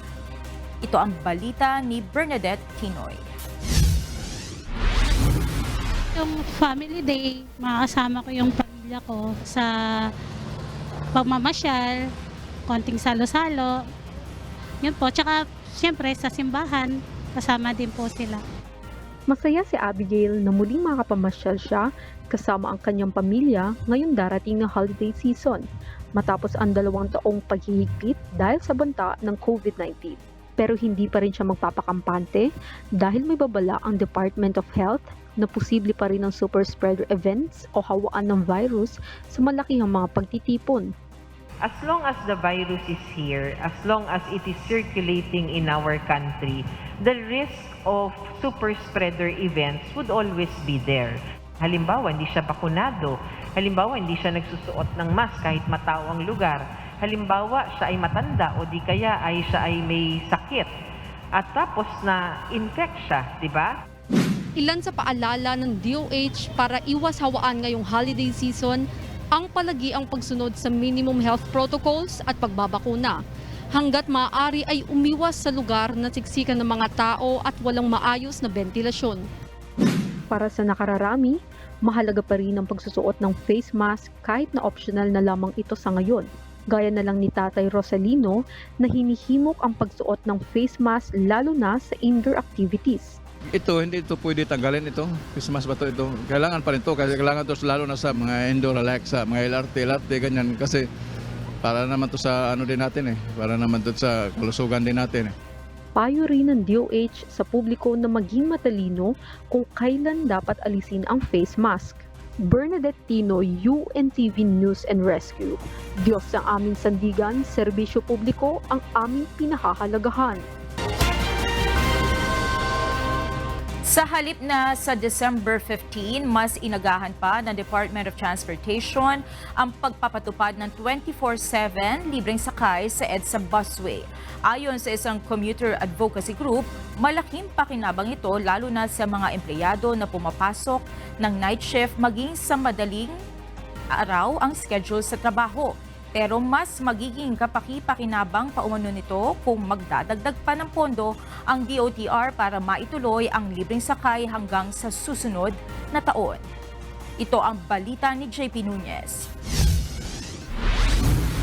Ito ang balita ni Bernadette Tinoy. Yung family day, makakasama ko yung pamilya ko sa pagmamasyal, konting salo-salo. Yun po, tsaka siyempre sa simbahan, kasama din po sila. Masaya si Abigail na muling makapamasyal siya kasama ang kanyang pamilya ngayong darating na holiday season matapos ang 2 taong paghihigpit dahil sa banta ng COVID-19. Pero hindi pa rin siya magpapakampante dahil may babala ang Department of Health na posible pa rin ang super spreader events o hawaan ng virus sa malakihang mga pagtitipon. As long as the virus is here, as long as it is circulating in our country, the risk of super spreader events would always be there. Halimbawa, hindi siya bakunado. Halimbawa, hindi siya nagsusuot ng mask kahit matao ang lugar. Halimbawa, siya ay matanda o di kaya ay siya ay may sakit. At tapos na infect siya, di ba? Ilan sa paalala ng DOH para iwas hawaan ngayong holiday season ang palagi ang pagsunod sa minimum health protocols at pagbabakuna. Hanggat maaari ay umiwas sa lugar na siksikan ng mga tao at walang maayos na ventilasyon. Para sa nakararami, mahalaga pa rin ang pagsusuot ng face mask kahit na optional na lamang ito sa ngayon. Gaya na lang ni Tatay Rosalino na hinihimok ang pagsuot ng face mask lalo na sa indoor activities. Ito, hindi ito pwede tanggalin ito. Christmas ba ito? Kailangan pa rin ito kasi kailangan ito lalo na sa mga indoor, like sa mga LRT, ganyan. Kasi para naman ito sa ano din natin para naman ito sa kalusugan din natin Payo rin ng DOH sa publiko na maging matalino kung kailan dapat alisin ang face mask. Bernadette Tinoy, UNTV News and Rescue. Diyos ang aming sandigan, serbisyo publiko ang aming pinahahalagahan. Sa halip na sa December 15, mas inagahan pa ng Department of Transportation ang pagpapatupad ng 24/7 libreng sakay sa EDSA busway. Ayon sa isang commuter advocacy group, malaking pakinabang ito lalo na sa mga empleyado na pumapasok ng night shift maging sa madaling araw ang schedule sa trabaho. Pero mas magiging kapaki-pakinabang paumano nito kung magdadagdag pa ng pondo ang DOTR para maituloy ang libreng sakay hanggang sa susunod na taon. Ito ang balita ni JP Nunez.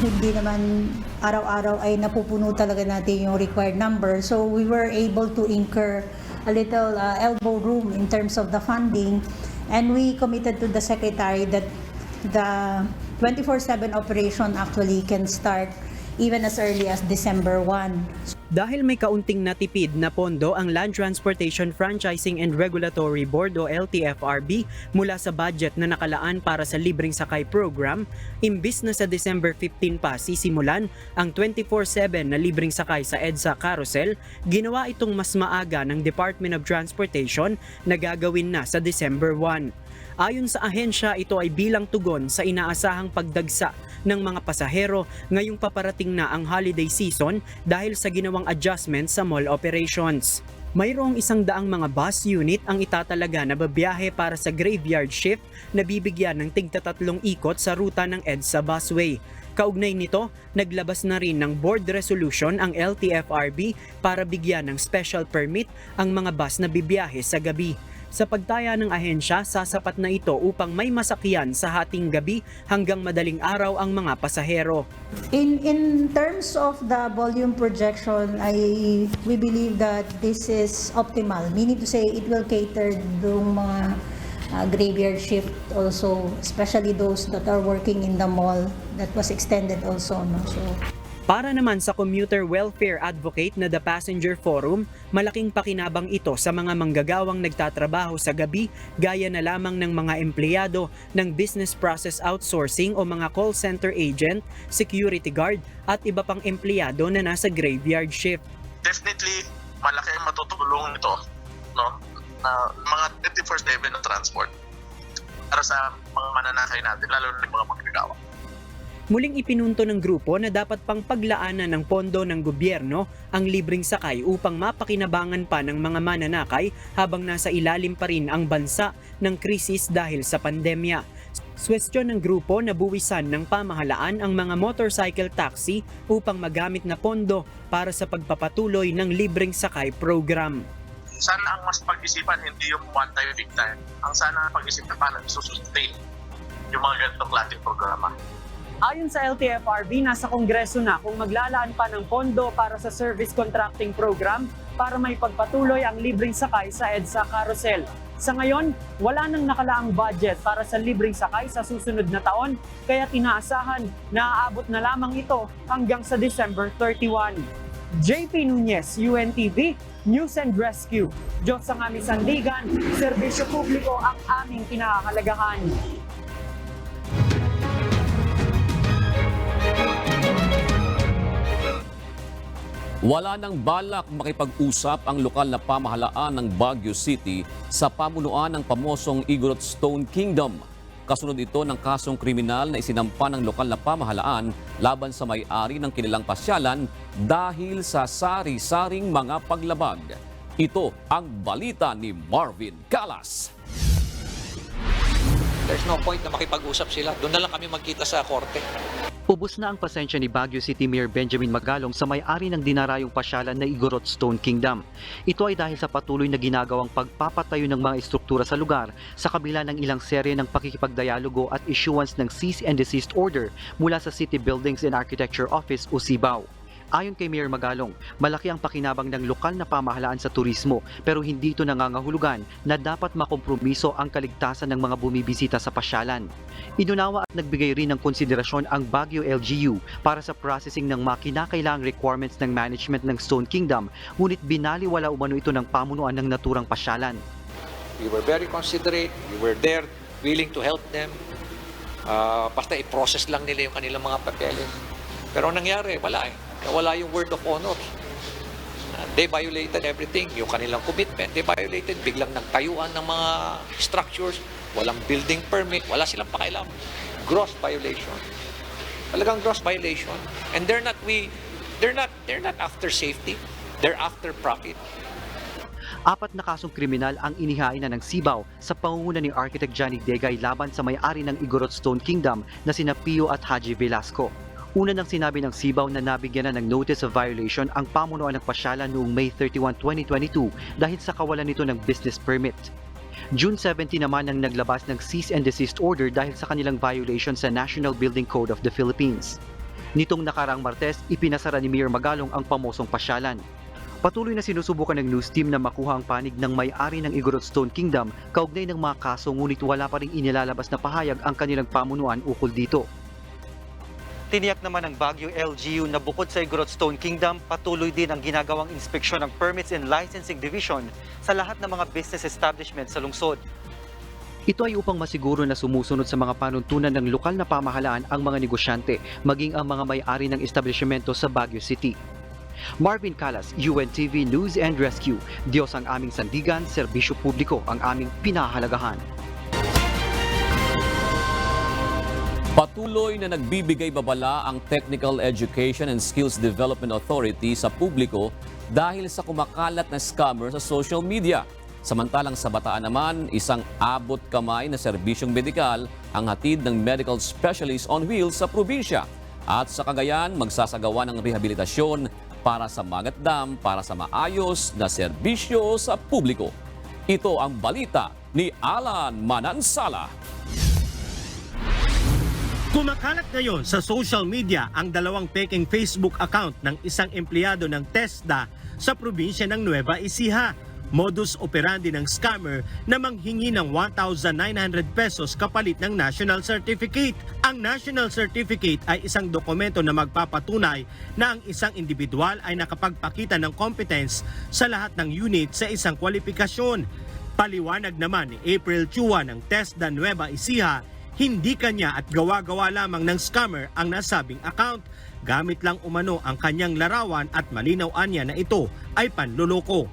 Hindi naman araw-araw ay napupuno talaga natin yung required number. So we were able to incur a little elbow room in terms of the funding. And we committed to the Secretary that the 24/7 operation actually can start even as early as December 1. Dahil may kaunting natipid na pondo ang Land Transportation Franchising and Regulatory Board o LTFRB mula sa budget na nakalaan para sa libreng sakay program, imbis na sa December 15 pa sisimulan ang 24/7 na libreng sakay sa EDSA Carousel, ginawa itong mas maaga ng Department of Transportation na gagawin na sa December 1. Ayon sa ahensya, ito ay bilang tugon sa inaasahang pagdagsa ng mga pasahero ngayong paparating na ang holiday season dahil sa ginawang adjustment sa mall operations. Mayroong 100 mga bus unit ang itatalaga na babiyahe para sa graveyard shift na bibigyan ng tigta-3 ikot sa ruta ng EDSA busway. Kaugnay nito, naglabas na rin ng board resolution ang LTFRB para bigyan ng special permit ang mga bus na bibiyahe sa gabi. Sa pagtaya ng ahensya, sasapat na ito upang may masakyan sa hating gabi hanggang madaling araw ang mga pasahero. In terms of the volume projection, we believe that this is optimal. Meaning to say, it will cater yung mga graveyard shift also, especially those that are working in the mall. That was extended also. No? So, para naman sa commuter welfare advocate na The Passenger Forum, malaking pakinabang ito sa mga manggagawang nagtatrabaho sa gabi gaya na lamang ng mga empleyado ng business process outsourcing o mga call center agent, security guard at iba pang empleyado na nasa graveyard shift. Definitely, malaki ang matutulong nito, no? Na mga 24/7 na transport para sa mga mananakay natin, lalo na yung mga manggagawa. Muling ipinunto ng grupo na dapat pang paglaanan ng pondo ng gobyerno ang libreng sakay upang mapakinabangan pa ng mga mananakay habang nasa ilalim pa rin ang bansa ng krisis dahil sa pandemya. Suwestyon ng grupo na buwisan ng pamahalaan ang mga motorcycle taxi upang magamit na pondo para sa pagpapatuloy ng libreng sakay program. Sana ang mas pag-isipan hindi yung one time big time. Ang sana ang pag-isipan paano isusustain yung mga ganitong klaseng programa. Ayon sa LTFRB, nasa Kongreso na kung maglalaan pa ng pondo para sa service contracting program para may pagpatuloy ang libreng sakay sa EDSA Carousel. Sa ngayon, wala nang nakalaang budget para sa libreng sakay sa susunod na taon, kaya inaasahan na aabot na lamang ito hanggang sa December 31. JP Nunez, UNTV, News and Rescue. Diyos ang aming sandigan, serbisyo publiko ang aming kinahahalagahan. Wala nang balak makipag-usap ang lokal na pamahalaan ng Baguio City sa pamunuan ng pamosong Igorot Stone Kingdom. Kasunod ito ng kasong kriminal na isinampa ng lokal na pamahalaan laban sa may-ari ng kanilang pasyalan dahil sa sari-saring mga paglabag. Ito ang balita ni Marvin Calas. There's no point na makipag-usap sila. Doon na lang kami magkita sa korte. Ubus na ang pasensya ni Baguio City Mayor Benjamin Magalong sa may-ari ng dinarayong pasyalan na Igorot Stone Kingdom. Ito ay dahil sa patuloy na ginagawang pagpapatayo ng mga istruktura sa lugar sa kabila ng ilang serye ng pakikipagdialogo at issuance ng cease and desist order mula sa City Buildings and Architecture Office o CBAO. Ayon kay Mayor Magalong, malaki ang pakinabang ng lokal na pamahalaan sa turismo pero hindi ito nangangahulugan na dapat makompromiso ang kaligtasan ng mga bumibisita sa pasyalan. Inunawa at nagbigay rin ng konsiderasyon ang Baguio LGU para sa processing ng mga kinakailangang requirements ng management ng Stone Kingdom, ngunit binaliwala umano ito ng pamunuan ng naturang pasyalan. We were very considerate. We were there willing to help them. Basta i-process lang nila yung kanilang mga papeles. Pero nangyari, wala eh. Wala yung word of honor. They violated everything. Yung kanilang commitment, they violated. Biglang nagtayuan ng mga structures. Walang building permit. Wala silang pakailam. Gross violation. Talagang gross violation. And they're not after safety. They're after profit. 4 na kasong kriminal ang inihain na ng CBAO sa pangunguna ni Architect Johnny Degay laban sa may-ari ng Igorot Stone Kingdom na sina Pio at Haji Velasco. Una nang sinabi ng CBAO na nabigyan na ng notice of violation ang pamunuan ng pasyalan noong May 31, 2022 dahil sa kawalan nito ng business permit. June 17 naman ang naglabas ng cease and desist order dahil sa kanilang violation sa National Building Code of the Philippines. Nitong nakaraang Martes, ipinasara ni Mayor Magalong ang pamosong pasyalan. Patuloy na sinusubukan ng news team na makuha ang panig ng may-ari ng Igorot Stone Kingdom kaugnay ng mga kaso ngunit wala pa ring inilalabas na pahayag ang kanilang pamunuan ukol dito. Tiniyak naman ng Baguio LGU na bukod sa Igorot Stone Kingdom, patuloy din ang ginagawang inspeksyon ng Permits and Licensing Division sa lahat ng mga business establishments sa lungsod. Ito ay upang masiguro na sumusunod sa mga panuntunan ng lokal na pamahalaan ang mga negosyante, maging ang mga may-ari ng establishmento sa Baguio City. Marvin Calas, UNTV News and Rescue. Diyos ang aming sandigan, serbisyo publiko ang aming pinahahalagahan. Patuloy na nagbibigay babala ang Technical Education and Skills Development Authority sa publiko dahil sa kumakalat na scammer sa social media. Samantalang sa Bataan naman, isang abot kamay na serbisyong medikal ang hatid ng medical specialist on wheels sa probinsya. At sa Cagayan, magsasagawa ng rehabilitasyon para sa Magatdam para sa maayos na serbisyo sa publiko. Ito ang balita ni Alan Manansala. Kumakalat ngayon sa social media ang dalawang peking Facebook account ng isang empleyado ng TESDA sa probinsya ng Nueva Ecija. Modus operandi ng scammer na manghingi ng 1,900 pesos kapalit ng National Certificate. Ang National Certificate ay isang dokumento na magpapatunay na ang isang individual ay nakapagpakita ng competence sa lahat ng unit sa isang kwalifikasyon. Paliwanag naman ni April Chua ng TESDA Nueva Ecija, hindi kanya at gawa-gawa lamang ng scammer ang nasabing account. Gamit lang umano ang kanyang larawan at malinawan niya na ito ay panluloko.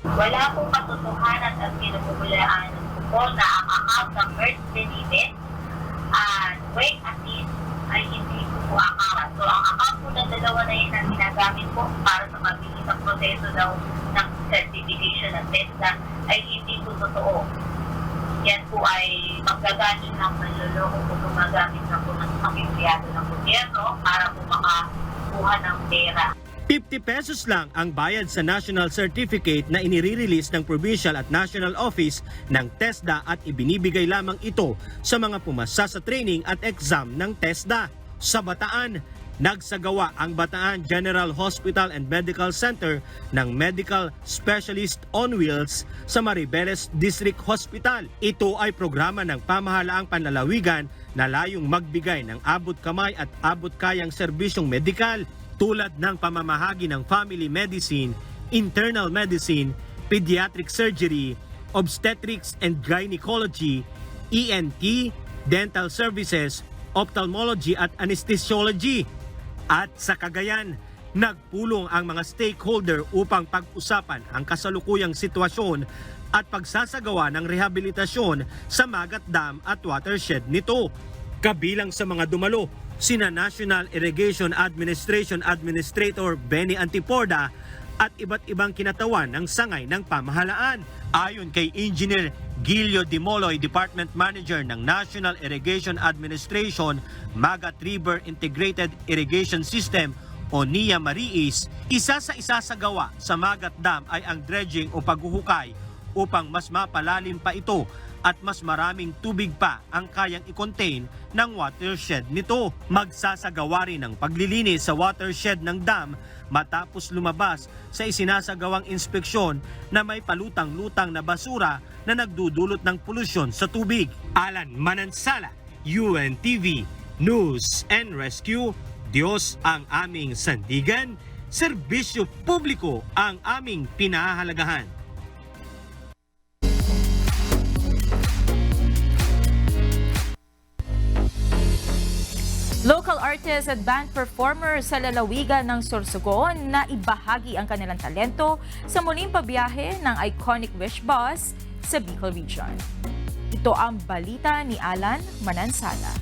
Wala pong katotohanan at pinupulaan po na ang account ng birth benefit at wait assist ay hindi po account. So ang account po ng dalawa na yun ang ginagamit po para sa pagbilis ng proseso daw ng certification ng TESDA ay hindi po totoo. yan po ay magagamit ng manloloko kung gumagamit na po ng mga empleyado ng gobyerno para po makakuha ng pera. 50 pesos lang ang bayad sa national certificate na inire-release ng provincial at national office ng TESDA at ibinibigay lamang ito sa mga pumasa sa training at exam ng TESDA. Sa Bataan, nagsagawa ang Bataan General Hospital and Medical Center ng Medical Specialist on Wheels sa Maribeles District Hospital. Ito ay programa ng pamahalaang panlalawigan na layong magbigay ng abot kamay at abot kayang serbisyong medikal tulad ng pamamahagi ng family medicine, internal medicine, pediatric surgery, obstetrics and gynecology, ENT, dental services, ophthalmology at anesthesiology. At sa Cagayan, nagpulong ang mga stakeholder upang pag-usapan ang kasalukuyang sitwasyon at pagsasagawa ng rehabilitasyon sa Magat Dam at watershed nito. Kabilang sa mga dumalo, sina National Irrigation Administration Administrator Benny Antiporda at iba't ibang kinatawan ng sangay ng pamahalaan. Ayon kay Engineer Gilio Dimoloy, Department Manager ng National Irrigation Administration, Magat River Integrated Irrigation System o NIA Mariis, isa sa isasagawa sa Magat Dam ay ang dredging o paghuhukay upang mas mapalalim pa ito at mas maraming tubig pa ang kayang i-contain ng watershed nito. Magsasagawa rin ng paglilinis sa watershed ng dam matapos lumabas sa isinasagawang inspeksyon na may palutang-lutang na basura na nagdudulot ng polusyon sa tubig. Alan Manansala, UNTV News and Rescue. Diyos ang aming sandigan, serbisyo publiko ang aming pinahahalagahan. Local artists at band performers sa lalawigan ng Sorsogon na ibahagi ang kanilang talento sa muling pabiyahe ng iconic Wish Bus sa Bicol Region. Ito ang balita ni Alan Manansala.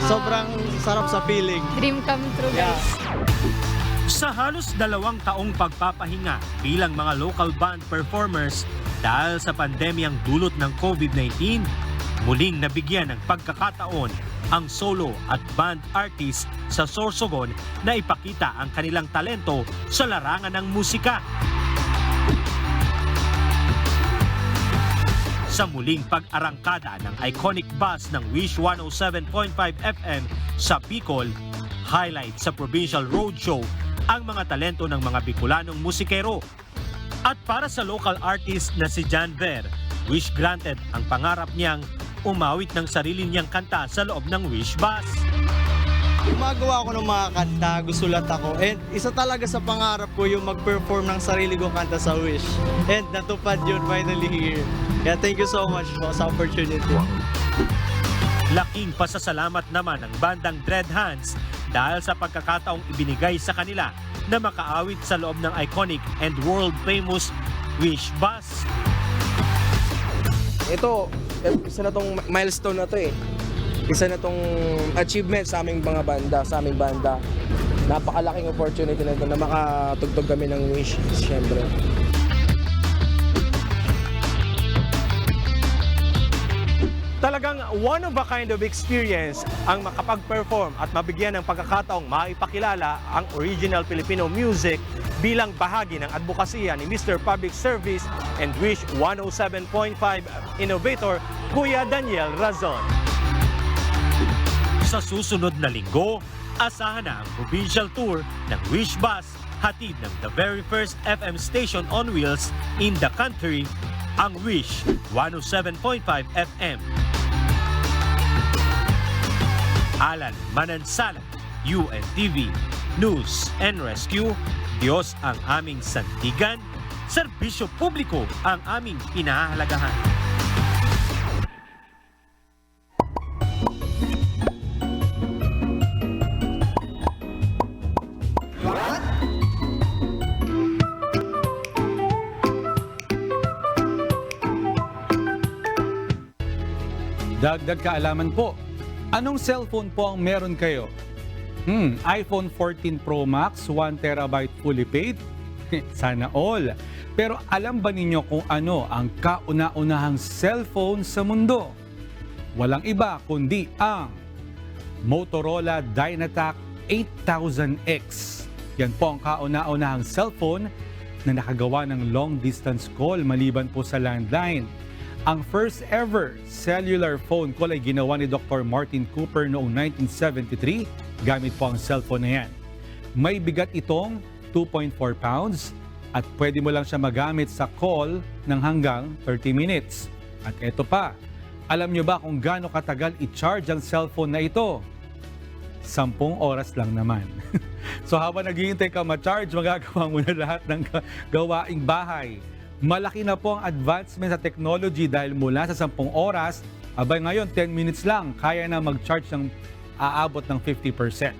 Sobrang sarap sa feeling. Dream come true, guys. Sa halos 2 taong pagpapahinga bilang mga local band performers dahil sa pandemyang dulot ng COVID-19, muling nabigyan ng pagkakataon ang solo at band artist sa Sorsogon na ipakita ang kanilang talento sa larangan ng musika. Sa muling pag-arangkada ng iconic bus ng Wish 107.5 FM sa Bicol, highlight sa Provincial Roadshow ang mga talento ng mga Bicolanong musikero. At para sa local artist na si Jan Ver, wish granted ang pangarap niyang umawit ng sarili niyang kanta sa loob ng Wish Bus. Gumagawa ako ng mga kanta, gusulat ako. And isa talaga sa pangarap ko yung mag-perform ng sarili kong kanta sa Wish. And natupad yun finally here. Kaya thank you so much po sa opportunity. Laking pasasalamat naman ng bandang Dread Hands dahil sa pagkakataong ibinigay sa kanila na makaawit sa loob ng iconic and world-famous Wish Bus. Ito, isa na tong milestone na to eh. Isa na tong achievement sa aming mga banda, sa aming banda. Napakalaking opportunity na ito na makatugtog kami ng Wish, syempre. Talagang one of a kind of experience ang makapag-perform at mabigyan ng pagkakataong maipakilala ang original Filipino music bilang bahagi ng advokasya ni Mr. Public Service and Wish 107.5 innovator Kuya Daniel Razon. Sa susunod na linggo, asahan na ang provincial tour ng Wish Bus, hatid ng the very first FM station on wheels in the country, ang Wish 107.5 FM. Alan Manansala, UNTV News and Rescue. Diyos ang aming sandigan, serbisyo publiko ang aming pinahahalagahan. Dagdag kaalaman po, anong cellphone po ang meron kayo? iPhone 14 Pro Max, 1 terabyte fully paid. Sana all. Pero alam ba ninyo kung ano ang kauna-unahang cellphone sa mundo? Walang iba kundi ang Motorola Dynatac 8000X. Yan po ang kauna-unahang cellphone na nakagawa ng long distance call maliban po sa landline. Ang first ever cellular phone call ay ginawa ni Dr. Martin Cooper noong 1973 gamit po ang cellphone na yan. May bigat itong 2.4 pounds at pwede mo lang siya magamit sa call ng hanggang 30 minutes. At eto pa, alam nyo ba kung gaano katagal i-charge ang cellphone na ito? 10 oras lang naman. So habang naghihintay ka ma-charge, magagawa mo na lahat ng gawaing bahay. Malaki na po ang advancement sa technology dahil mula sa 10 oras, abay ngayon 10 minutes lang, kaya na mag-charge ng aabot ng 50%.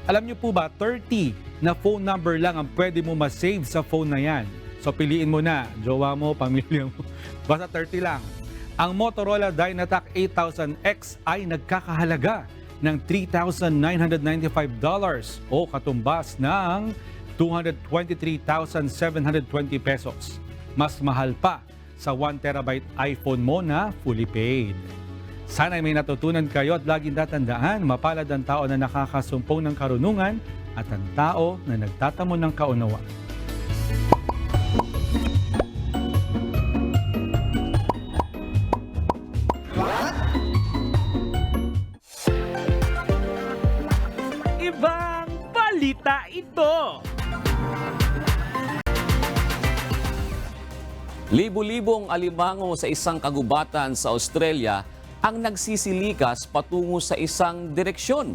Alam niyo po ba, 30 na phone number lang ang pwede mo ma-save sa phone na yan. So piliin mo na, jowa mo, pamilya mo, basta 30 lang. Ang Motorola Dynatac 8000X ay nagkakahalaga ng $3,995 o katumbas ng 223,720 pesos. Mas mahal pa sa 1 terabyte iPhone mo na fully paid. Sana may natutunan kayo at laging tatandaan, mapalad ang tao na nakakasumpong ng karunungan at ang tao na nagtatamo ng kaunawaan. Ibang balita ito. Libo-libong alimango sa isang kagubatan sa Australia ang nagsisilikas patungo sa isang direksyon.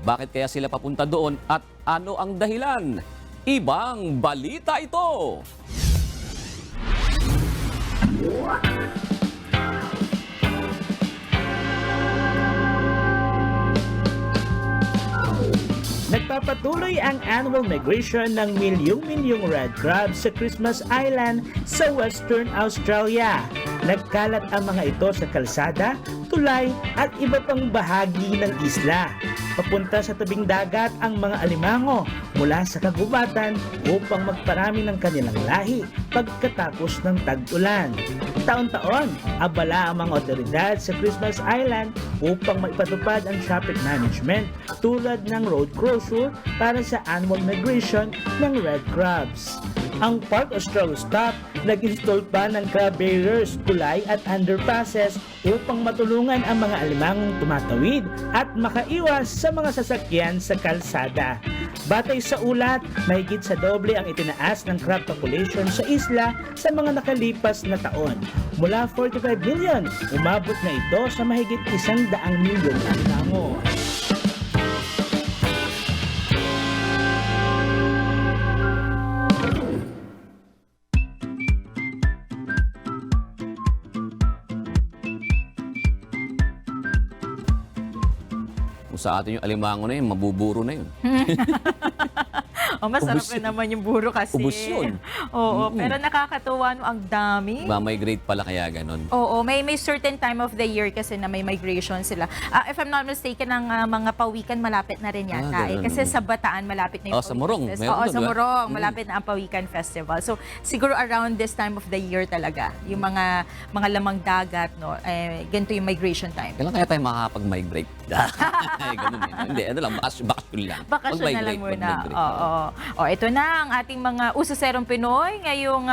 Bakit kaya sila papunta doon at ano ang dahilan? Ibang balita ito! Nagpapatuloy ang annual migration ng milyong-milyong red crabs sa Christmas Island sa Western Australia. Nagkalat ang mga ito sa kalsada, tulay at iba pang bahagi ng isla. Papunta sa tabing dagat ang mga alimango mula sa kagubatan upang magparami ng kanilang lahi pagkatapos ng tag-ulan. Taon-taon, abala ang mga otoridad sa Christmas Island upang maipatupad ang traffic management tulad ng road closure para sa annual migration ng red crabs. Ang Park Australia staff nag-install pa ng crab barriers, tulay at underpasses upang matulungan ang mga alimangong tumatawid at makaiwas sa mga sasakyan sa kalsada. Batay sa ulat, mahigit sa doble ang itinaas ng crab population sa isla sa mga nakalipas na taon. Mula 45 million, umabot na ito sa mahigit 100 milyong alimango. Sa atin yung alimango na yun, mabuburo na yun. Oh, masarap rin naman yung buro kasi. Ubus yun. Oo, pero nakakatuwa no, ang dami. Ma-migrate pala kaya ganon. Oo, may certain time of the year kasi na may migration sila. If I'm not mistaken, ang mga pawikan malapit na rin yata. Kasi sa Bataan malapit na yung sa Morong. Oo, sa Morong. Malapit na ang Pawikan Festival. So, siguro around this time of the year talaga, yung mga lamang dagat, no, ganito yung migration time. Kailan kaya tayo makakapag-migrate? Ganun eh. Hindi, ano lang, bakasyon lang. Bakasyon na lang muna. Oo. O, ito na ang ating mga usaserong Pinoy ngayong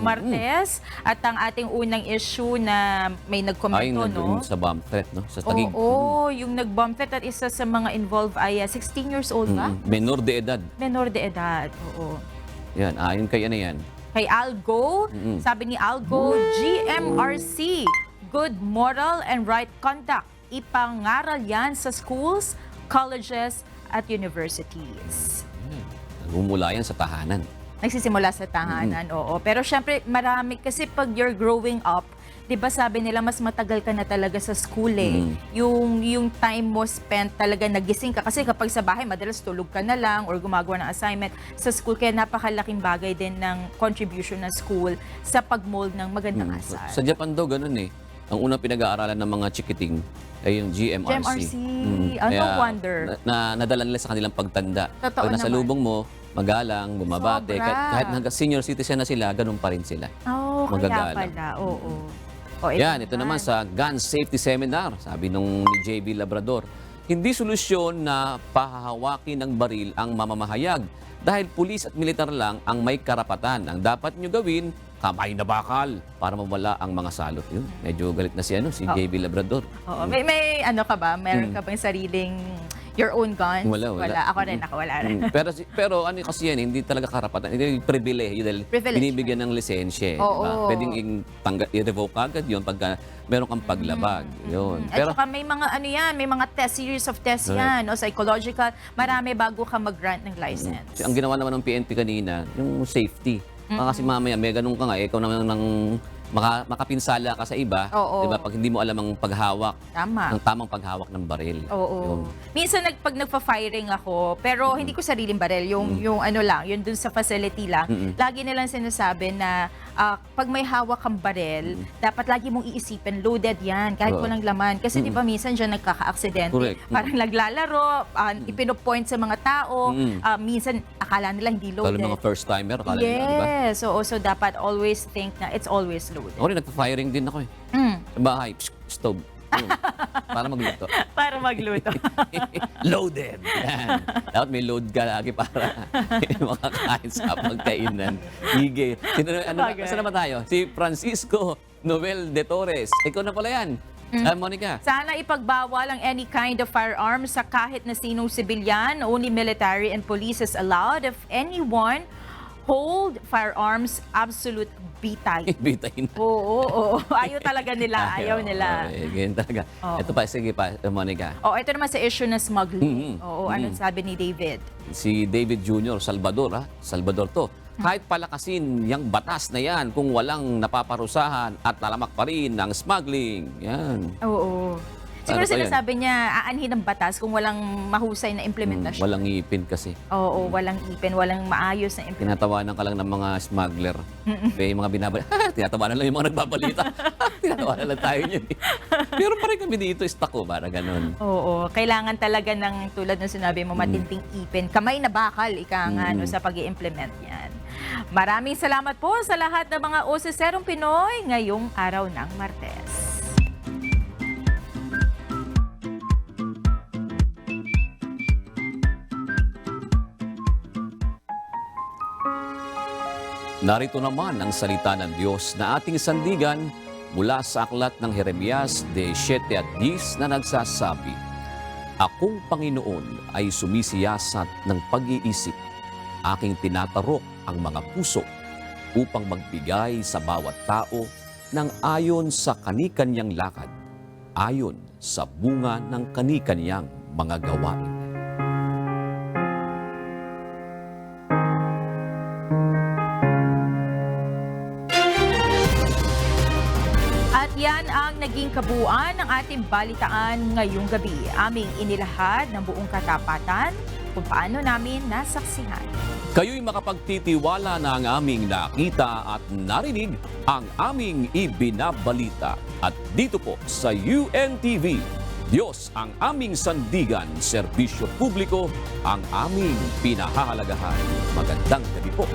Martes at ang ating unang issue na may nagkomento, no? Sa bomb threat, no? Sa Taguig. Oo, yung nag-bomb threat at isa sa mga involved ay 16 years old ba? Menor de edad. Menor de edad, oo. Yan, ayon kay ano yan. Kay Algo, sabi ni Algo, GMRC, good moral and right conduct. Ipangaral yan sa schools, colleges, at universities. Nagmumula yan sa tahanan. Nagsisimula sa tahanan, oo. Pero syempre, marami, kasi pag you're growing up, di ba sabi nila, mas matagal ka na talaga sa school eh. Yung time mo spent talaga nagising ka. Kasi kapag sa bahay, madalas tulog ka na lang or gumagawa ng assignment. Sa school, kaya napakalaking bagay din ng contribution ng school sa pag-mold ng magandang asal. Sa Japan daw, ganun eh. Ang unang pinag-aaralan ng mga chikiting, Ay yung GMRC. GMRC. No Kaya, wonder. Nadala nila sa kanilang pagtanda. Totoo Pag nasa naman. lubong mo, magalang, bumabate. Sobra. Kahit hanggang senior citizen na sila, ganun pa rin sila. Oh, kaya Magagalang. pala. Oo. Yan, ito naman sa Gun Safety Seminar, sabi nung ni JB Labrador, hindi solusyon na pahahawakin ng baril ang mamamahayag dahil pulis at militar lang ang may karapatan. Ang dapat nyo gawin, kamay na bakal para mawala ang mga salot. Yun, medyo galit na si JB Labrador. Oo. May ano ka ba? Meron ka bang sariling your own guns? Wala. Ako rin, wala rin. Pero ano kasi yan, hindi talaga karapatan. Hindi privilege dahil binibigyan ng lisensya. Oo. Diba? Pwedeng i-revoke agad yun pagka meron kang paglabag. Yun. At saka may mga may mga series of tests yan, no? Psychological, marami bago ka mag-grant ng license. Ang ginawa naman ng PNP kanina, yung safety. Kasi mamaya, may ganun ka nga, ikaw naman makapinsala ka sa iba, Oo. diba? Pag hindi mo alam ang paghawak, Tama. ang tamang paghawak ng baril. Oo. Yun. Minsan pag nagpa-firing ako, pero hindi ko sariling baril, yung ano lang, yung dun sa facility lang, lagi nilang sinasabi na pag may hawak kang baril, dapat lagi mong iisipin, loaded yan, kahit walang laman. Kasi di ba minsan dyan nagkaka-aksidente, Correct. parang naglalaro, ipinopoint sa mga tao, minsan akala nila hindi Lalo loaded. mga first-timer, akala nila, diba? Yes, so dapat always think na it's always loaded. Ako rin, nagpa-firing din ako eh. Sa bahay, stove. Para magluto. Para magluto. Loaded. Yan. Dapat may load ka lagi para makakain sa pagkainan. Hige. Saan naman tayo? Si Francisco Noel de Torres. Ikaw na pala yan. Monica. Sana ipagbawal ang any kind of firearms sa kahit na sinong sibilyan. Only military and police is allowed. If anyone hold firearms, absolute bitay. Bitay na. Oo. Ayaw talaga nila. Ayaw nila. Okay, ganyan talaga. Ito pa, sige pa, Monica. Ito naman sa issue na smuggling. Anong sabi ni David? Si David Jr. Salvador, Salvador to. Kahit palakasin yung batas na yan kung walang napaparusahan at nalamak pa rin ng smuggling. Yan. Oo. Siguro Ano pa yan? sinasabi niya, aanhin ng batas kung walang mahusay na implementasyon. Walang ngipin kasi. Oo, walang ipin, walang maayos na implementasyon. Tinatawanan ka lang ng mga smuggler. May mga binabalita. Tinatawanan lang yung mga nagbabalita. Tinatawanan lang tayo yun. Pero pa rin kami dito, istako, para ganun. Oo, kailangan talaga ng tulad ng sinabi mo, matinding ipin. Kamay na bakal, ika nga, sa pag-i-implement yan. Maraming salamat po sa lahat ng mga Osiserong Pinoy ngayong araw ng Martes. Narito naman ang salita ng Diyos na ating sandigan mula sa aklat ng Jeremias 17:10 na nagsasabi, Akong Panginoon ay sumisiyasat ng pag-iisip, aking tinatarok ang mga puso upang magbigay sa bawat tao ng ayon sa kanikanyang lakad, ayon sa bunga ng kanikanyang mga gawain. At yan ang naging kabuuan ng ating balitaan ngayong gabi. Aming inilahad ng buong katapatan kung paano namin nasaksihan. Kayo'y makapagtitiwala na ang aming nakita at narinig ang aming ibinabalita. At dito po sa UNTV, Diyos ang aming sandigan, serbisyo publiko ang aming pinahahalagahan. Magandang gabi po.